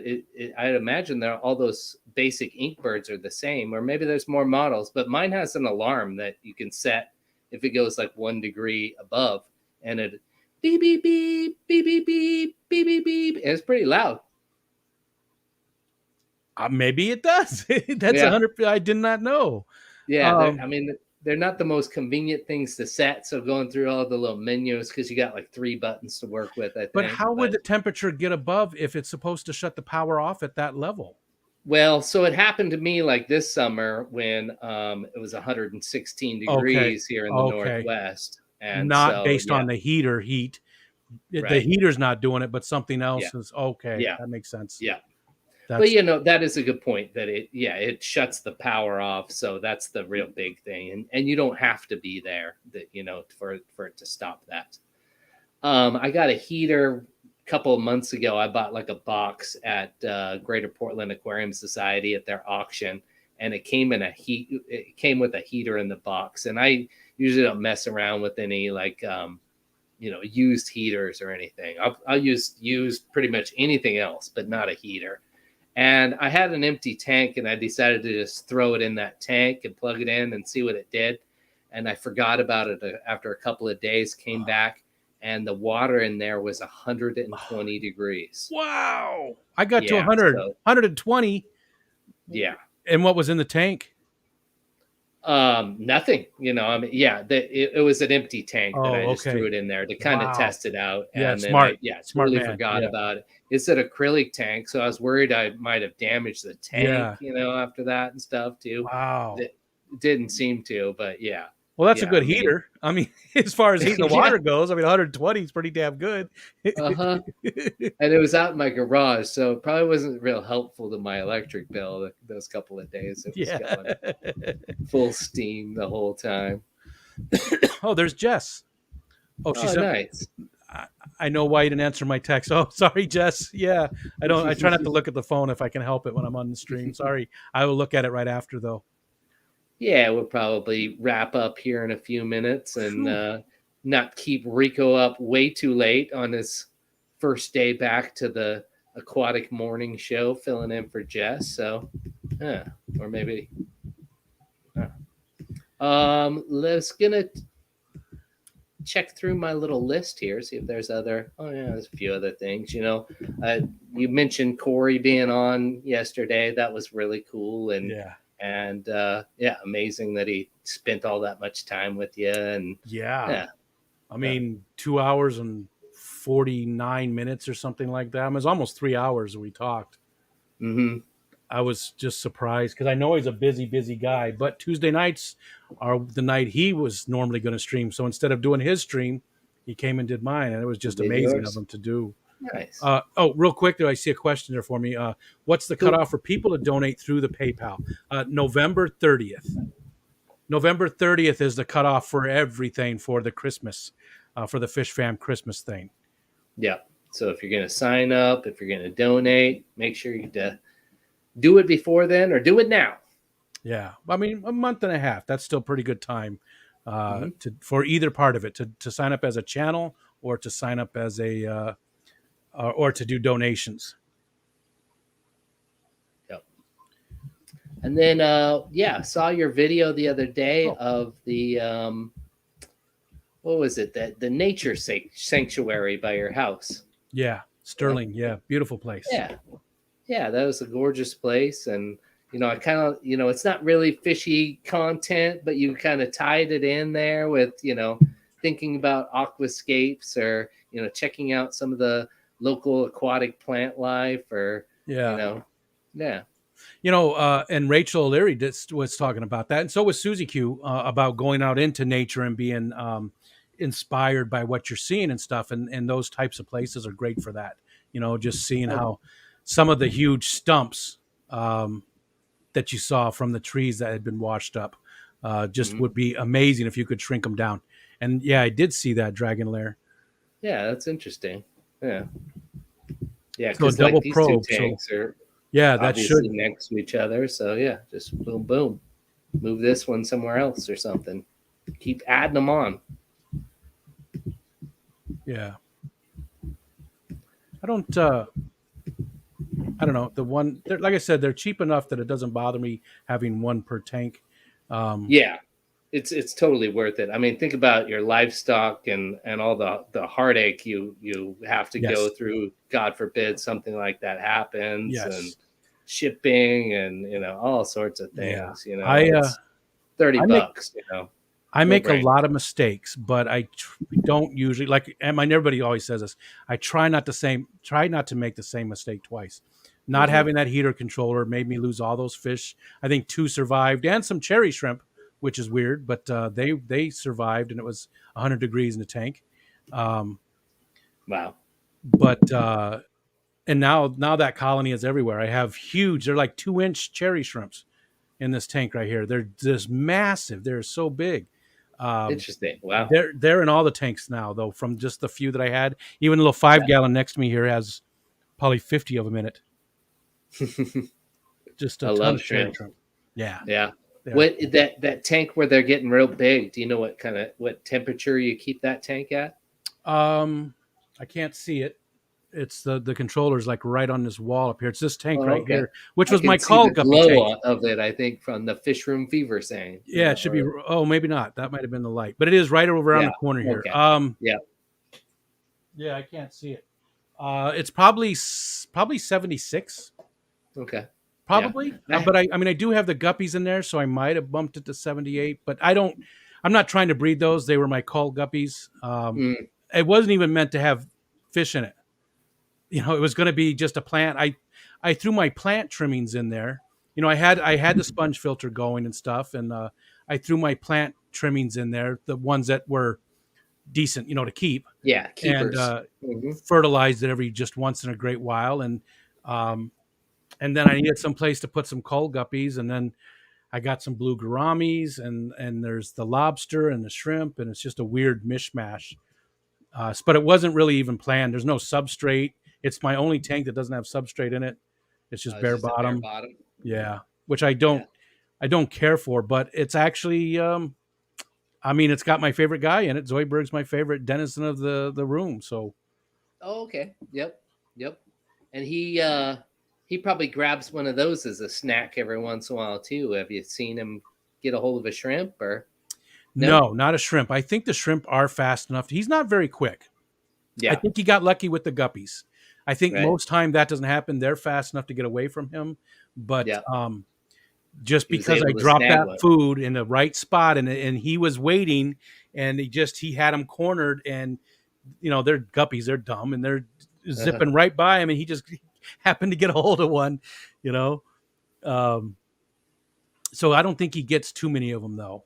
I'd imagine that all those basic Inkbirds are the same, or maybe there's more models. But mine has an alarm that you can set if it goes like 1 degree above, and it beep beep beep beep beep beep beep beep beep. And it's pretty loud. Maybe it does. That's Yeah, 100. I did not know. yeah. Um, I mean, they're not the most convenient things to set. So going through all the little menus because you got like 3 buttons to work with, I but think. how would But the temperature get above if it's supposed to shut the power off at that level? well, so it happened to me like this summer when it was 116 Okay, degrees here in the okay. Northwest. And Not so, based yeah, on the heat. The right. heater's not doing it, but something Yeah, else is okay. yeah, That makes sense. yeah. But, That's that is a good point that it shuts the power off. So that's the real big thing. And you don't have to be there for it to stop that. I got a heater a couple of months ago. I bought like a box at Greater Portland Aquarium Society at their auction, and it came in It came with a heater in the box. And I usually don't mess around with any like used heaters or anything. I'll use pretty much anything else, but not a heater. And I had an empty tank, and I decided to just throw it in that tank and plug it in and see what it did. And I forgot about it after a couple of days, came back, and the water in there was 120 degrees. wow. I got to Yeah. 100, So, 120. yeah. And what was in the tank? Nothing, I mean, yeah, it was an empty tank that I Oh, just threw okay. it in there to kind of Wow. test it out. Yeah, And then smart. I Smart totally man. forgot Yeah. about it. It's an acrylic tank. So I was worried I might have damaged the tank, Yeah. after that and stuff too. Wow. That didn't seem to, but yeah. Well, that's a Yeah. I good mean, heater. I mean, as far as heating the yeah. water goes, I mean, 120 is pretty damn good. Uh-huh. And it was out in my garage. So it probably wasn't real helpful to my electric bill those couple of days. It was Yeah. going full steam the whole time. Oh, there's Jess. Oh, she Oh, said, nice. I know why you didn't answer my text. Oh, sorry, Jess. Yeah. I try not to look at the phone if I can help it when I'm on the stream. Sorry. I will look at it right after, though. Yeah, we'll probably wrap up here in a few minutes and Phew. not keep Rico up way too late on his first day back to the aquatic morning show, filling in for Jess. So, yeah, or maybe. Let's gonna check through my little list here, see if there's other. Oh yeah, there's a few other things. Uh, you mentioned Corey being on yesterday. That was really cool, Yeah. and yeah, amazing that he spent all that much time with you. And Yeah. yeah, I uh, mean, 2 hours and 49 minutes or something like that. I mean, it was almost 3 hours we talked. mm-hmm. I was just surprised because I know he's a busy, busy guy. But Tuesday nights are the night he was normally going to stream. So instead of doing his stream, he came and did mine, and it was just Did amazing of yours? him to do. Nice. Oh, real quick, there I see a question there for me. What's the Cool. cutoff for people to donate through the PayPal? November 30th. November 30th is the cutoff for everything for the Christmas, for the Fish Fam Christmas thing. Yeah. So if you're gonna sign up, if you're gonna donate, make sure you do it before then or do it now. Yeah, I mean a month and a half. That's still pretty good time Mm-hmm. for either part of it to sign up as a channel or to sign up as a or to do donations. Yep. And then, yeah, saw your video the other day Oh of the what was it, that the nature sanctuary by your house? yeah, Yeah, Sterling. Yeah, beautiful place. yeah, yeah. That was a gorgeous place, and I kind of, it's not really fishy content, but you kind of tied it in there with, thinking about aquascapes or checking out some of the local aquatic plant life, or you Yeah, know, yeah. and Rachel O'Leary was talking about that, and so was Susie Q about going out into nature and being inspired by what you're seeing and stuff, and those types of places are great for that. Just seeing Oh, how some of the huge stumps um, that you saw from the trees that had been washed up just mhm. would be amazing if you could shrink them down. And yeah, I did see that dragon lair. Yeah, that's interesting. Yeah. Yeah, So a because like double these two probe. So tanks are yeah, that obviously should. next to each other. So yeah, just boom, boom, move this one somewhere else or something. Keep adding them on. Yeah, I don't. I don't know. The one, like I said, they're cheap enough that it doesn't bother me having one per tank. Um, Yeah, it's totally worth it. I mean, think about your livestock and all the heartache you have to go yes, through. God forbid something like that happens, and yes, shipping and all sorts of yeah. things. I It's 30 I make bucks. I No make a brainer. lot of mistakes, but don't usually like. And everybody always says this. I try not to make the same mistake twice. Not Hmm. having that heater controller made me lose all those fish. I think two survived and some cherry shrimp, which is weird, but they survived, and it was 100 degrees in the tank. Um, Wow. but and now that colony is everywhere. I have huge. They're like 2-inch cherry shrimps in this tank right here. They're just massive. They're so big. Um, Interesting. Wow. they're in all the tanks now, though. From just the few that I had, even the little 5 gallon next to me here has probably 50 of them in it. Just a I ton love of cherry shrimp. shrimp. Yeah, Yeah. they're What that tank where they're getting real big? Do you know what temperature you keep that tank at? um, I can't see it. It's the controller's like right on this wall up here. It's this tank Oh, right okay. here, which I was my can see call the guppy tank. glow of it. I think from the fish room fever saying, Yeah, it should be. or Oh, maybe not. That might have been the light, but it is right over around yeah. the corner here. Okay. Yeah. Yeah, I can't see it. It's probably 76. Okay. Yeah. Probably. I, But I mean, I do have the guppies in there, so I might have bumped it to 78. But I don't. I'm not trying to breed those. They were my call guppies. mm, It wasn't even meant to have fish in it. It was going to be just a plant. I threw my plant trimmings in there. I had the sponge filter going and stuff, and I threw my plant trimmings in there, the ones that were decent, to keep, yeah. and Keepers. Hmm. fertilized it every just once in a great while, um, and then I needed some place to put some coal guppies, and then I got some blue gouramis, and there's the lobster and the shrimp, and it's just a weird mishmash. But it wasn't really even planned. There's no substrate. It's my only tank that doesn't have substrate in it. It's just It's bare just a bare bottom. bottom. Yeah, which I don't. Yeah. I don't care for, but it's actually I mean, it's got my favorite guy in it. Zoidberg's my favorite denizen of the room. So Oh, okay. Yep. Yep. And he probably grabs one of those as a snack every once in a while too. Have you seen him get a hold of a shrimp or no? no, not a shrimp. I think the shrimp are fast enough. He's not very quick. I Yeah. think he got lucky with the guppies. I think Right. most time that doesn't happen. They're fast enough to get away from him, but Yeah. just He was because I able to dropped snag that one. food in the right spot and he was waiting and he had him cornered and they're guppies, they're dumb and they're Uh-huh. zipping right by him and he just happened to get a hold of one, you know. Um, so I don't think he gets too many of them though.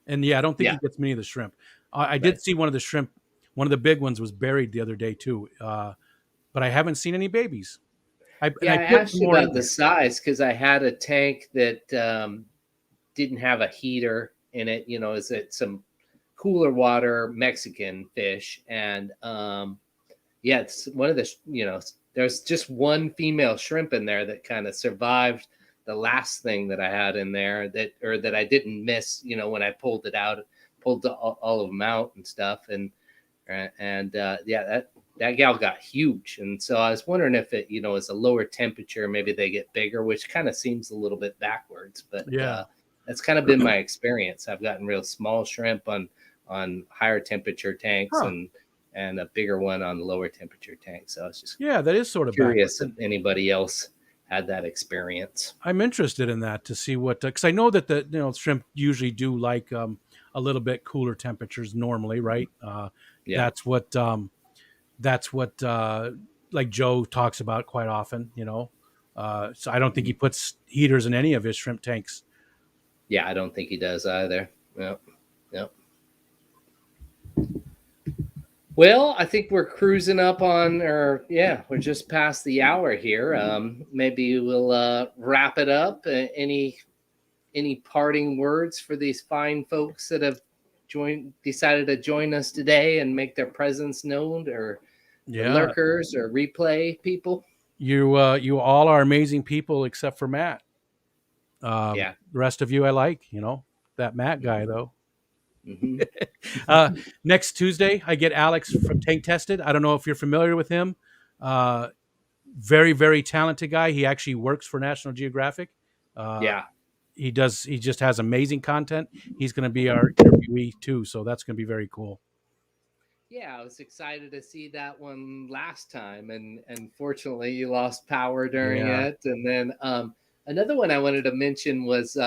And yeah, I don't think he Yeah. gets many of the shrimp. I Right. did see one of the shrimp, one of the big ones was buried the other day too. But I haven't seen any babies. Yeah, I I put some asked you more in about the there. size because I had a tank that didn't have a heater in it. You know, is it some cooler water Mexican fish? And yeah, it's one of the there's just one female shrimp in there that kind of survived the last thing that I had in there that I didn't miss. You know, when I pulled it out, pulled all of them out and stuff, and yeah, that gal got huge, and so I was wondering if it is a lower temperature, maybe they get bigger, which kind of seems a little bit backwards, but Yeah. that's kind of been my experience. I've gotten real small shrimp on higher temperature tanks Huh. and a bigger one on lower temperature tanks. So I was just Yeah, that is sort of backwards. curious if anybody else had that experience. I'm interested in that to see what because I know that the shrimp usually do like a little bit cooler temperatures normally, right? Yeah. That's what like Joe talks about quite often, you know. So I don't think he Mhm. puts heaters in any of his shrimp tanks. Yeah, I don't think he does either. Yep. Yep. Well, I think we're cruising up on, or yeah, we're just past the hour here. Maybe we'll wrap it up. Any parting words for these fine folks that have decided to join us today and make their presence known, or the Yeah, lurkers or replay people? you all are amazing people except for Matt. Yeah. The rest of you I like, that Matt guy Hmm. though. Hmm. Uh, Next Tuesday, I get Alex from Tank Tested. I don't know if you're familiar with him. Uh, Very, very talented guy. He actually works for National Geographic. Uh, Yeah. he just has amazing content. He's going to be our interviewee too. So that's going to be very cool. Yeah, I was excited to see that one last time, and fortunately, you lost power during Yeah. it. And then another one I wanted to mention was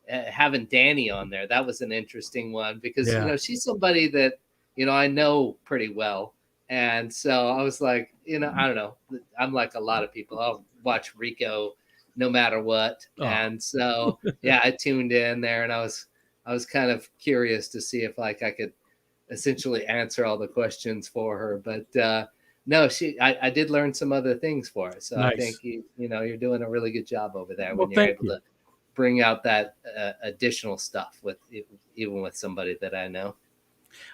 having Danny on there. That was an interesting one because Yeah. she's somebody that I know pretty well, and so I was like, I don't know, I'm like a lot of people. I'll watch Riko no matter what, Oh, and so yeah, I tuned in there, and I was kind of curious to see if like I could essentially answer all the questions for her. But no, I did learn some other things for her. So I think nice. you're doing a really good job over there Well, when you're thank able you. to bring out that additional stuff with even with somebody that I know.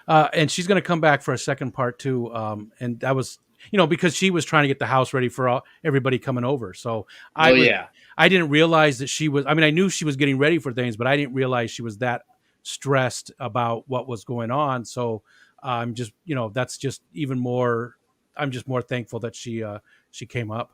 And she's going to come back for a second part too. And that was, because she was trying to get the house ready for everybody coming over. So Oh yeah, I didn't realize that she was. I mean, I knew she was getting ready for things, but I didn't realize she was that stressed about what was going on. So I'm just, that's just even more. I'm just more thankful that she came up.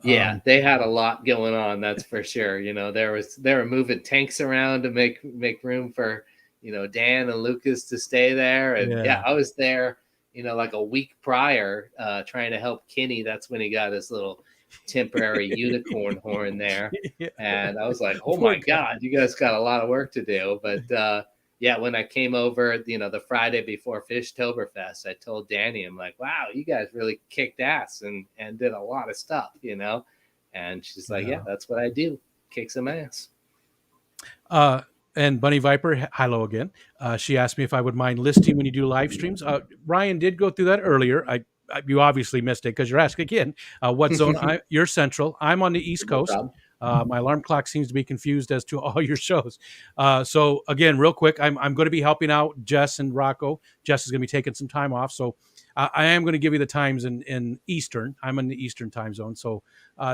yeah. Um, They had a lot going on. That's for sure. They were moving tanks around to make room for Dan and Lucas to stay there. And yeah, yeah, I was there. Like a week prior, trying to help Kenny. That's when he got his little temporary unicorn horn there. yeah. And I was like, oh Poor my guy. God, you guys got a lot of work to do. But yeah, when I came over, the Friday before Fishtoberfest, I told Danny, I'm like, wow, you guys really kicked ass and did a lot of stuff. And she's like, yeah, Yeah. that's what I do, kick some ass. Uh, and Bunny Viper, hello again. She asked me if I would mind listing when you do live streams. Ryan did go through that earlier. You obviously missed it because you're asking again. What zone? You're central. I'm on the East No Coast. problem. My alarm clock seems to be confused as to all your shows. So again, real quick, I'm going to be helping out Jess and Rocco. Jess is going to be taking some time off, so I am going to give you the times in Eastern. I'm in the Eastern time zone, so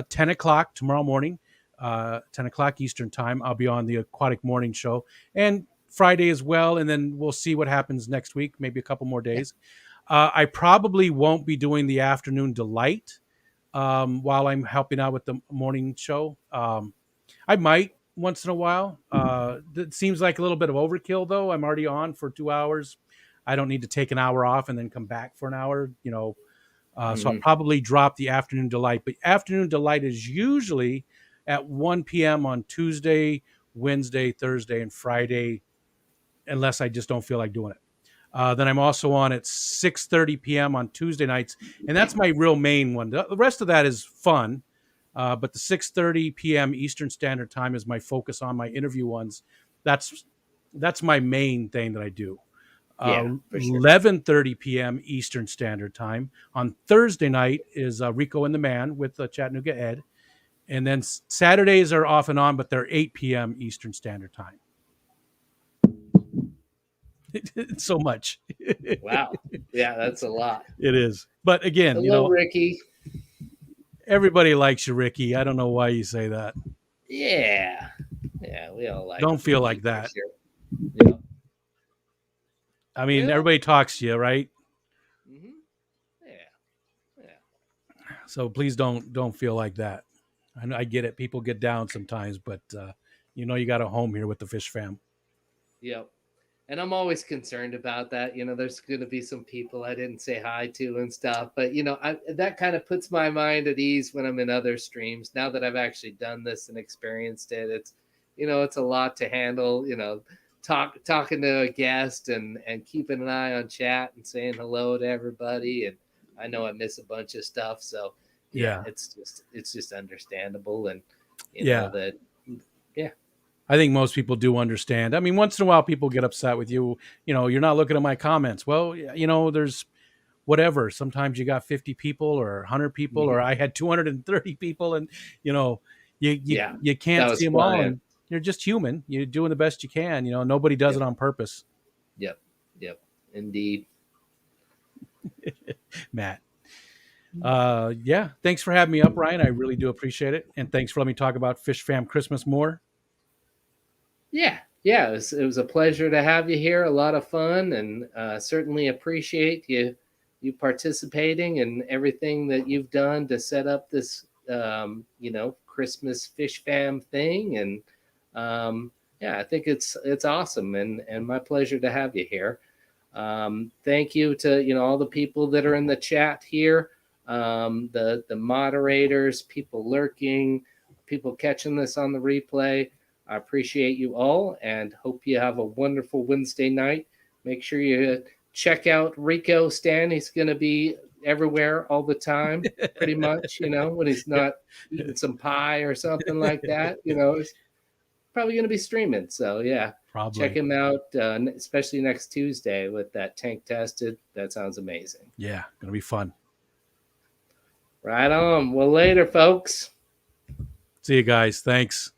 10 o'clock tomorrow morning. 10 o'clock Eastern time. I'll be on the Aquatic Morning Show, and Friday as well. And then we'll see what happens next week, maybe a couple more Yeah. days. I probably won't be doing the Afternoon Delight while I'm helping out with the morning show. I might once in a while. It seems like a little bit of overkill, though. I'm already on for 2 hours. I don't need to take an hour off and then come back for an hour, so I'll Hmm. probably drop the Afternoon Delight. But Afternoon Delight is usually at 1 p.m. on Tuesday, Wednesday, Thursday, and Friday, unless I just don't feel like doing it. Then I'm also on at 6:30 p.m. on Tuesday nights, and that's my real main one. The rest of that is fun, but the 6:30 p.m. Eastern Standard Time is my focus on my interview ones. That's that's my main thing that I do. Yeah, for sure. 11:30 p.m. Eastern Standard Time on Thursday night is Riko and the Man with Chattanooga Ed, and then Saturdays are off and on, but they're 8 p.m. Eastern Standard Time. It's so much. Wow. Yeah, that's a lot. It is. But again, Hello, Ricky. everybody likes you, Ricky. I don't know why you say that. Yeah. Yeah, we all like Don't feel Ricky like for that. sure. Yeah. I mean, Yeah. everybody talks to you, right? Hmm. Yeah. Yeah. So please don't feel like that. I get it. People get down sometimes, but you got a home here with the Fish fam. Yep. And I'm always concerned about that. There's going to be some people I didn't say hi to and stuff, but that kind of puts my mind at ease when I'm in other streams. Now that I've actually done this and experienced it, it's a lot to handle. Talking to a guest and keeping an eye on chat and saying hello to everybody. And I know I miss a bunch of stuff, so yeah, Yeah, it's just understandable, and yeah. that yeah. I think most people do understand. I mean, once in a while, people get upset with you. You're not looking at my comments. Well, there's whatever. Sometimes you got 50 people or 100 people, or Mhm. I had 230 people, and you know, you you Yeah, you that can't was see them all, quiet. and you're just human. You're doing the best you can. Nobody does Yep. it on purpose, Yep. Yep. Indeed. Matt. Yeah, thanks for having me up, Ryan. I really do appreciate it, and thanks for letting me talk about Fish Fam Christmas more. Yeah. Yeah. It was a pleasure to have you here. A lot of fun, and certainly appreciate you participating and everything that you've done to set up this Christmas Fish Fam thing. And yeah, I think it's awesome, and my pleasure to have you here. Thank you to all the people that are in the chat here, the moderators, people lurking, people catching this on the replay. I appreciate you all, and hope you have a wonderful Wednesday night. Make sure you check out Rikostan. He's going to be everywhere all the time, pretty much. When he's Yeah, not eating some pie or something like that. He's probably going to be streaming. So yeah, check probably. him out, especially next Tuesday with that tank tested. That sounds amazing. Yeah, gonna be fun. Right on. Well, later, folks. See you guys. Thanks.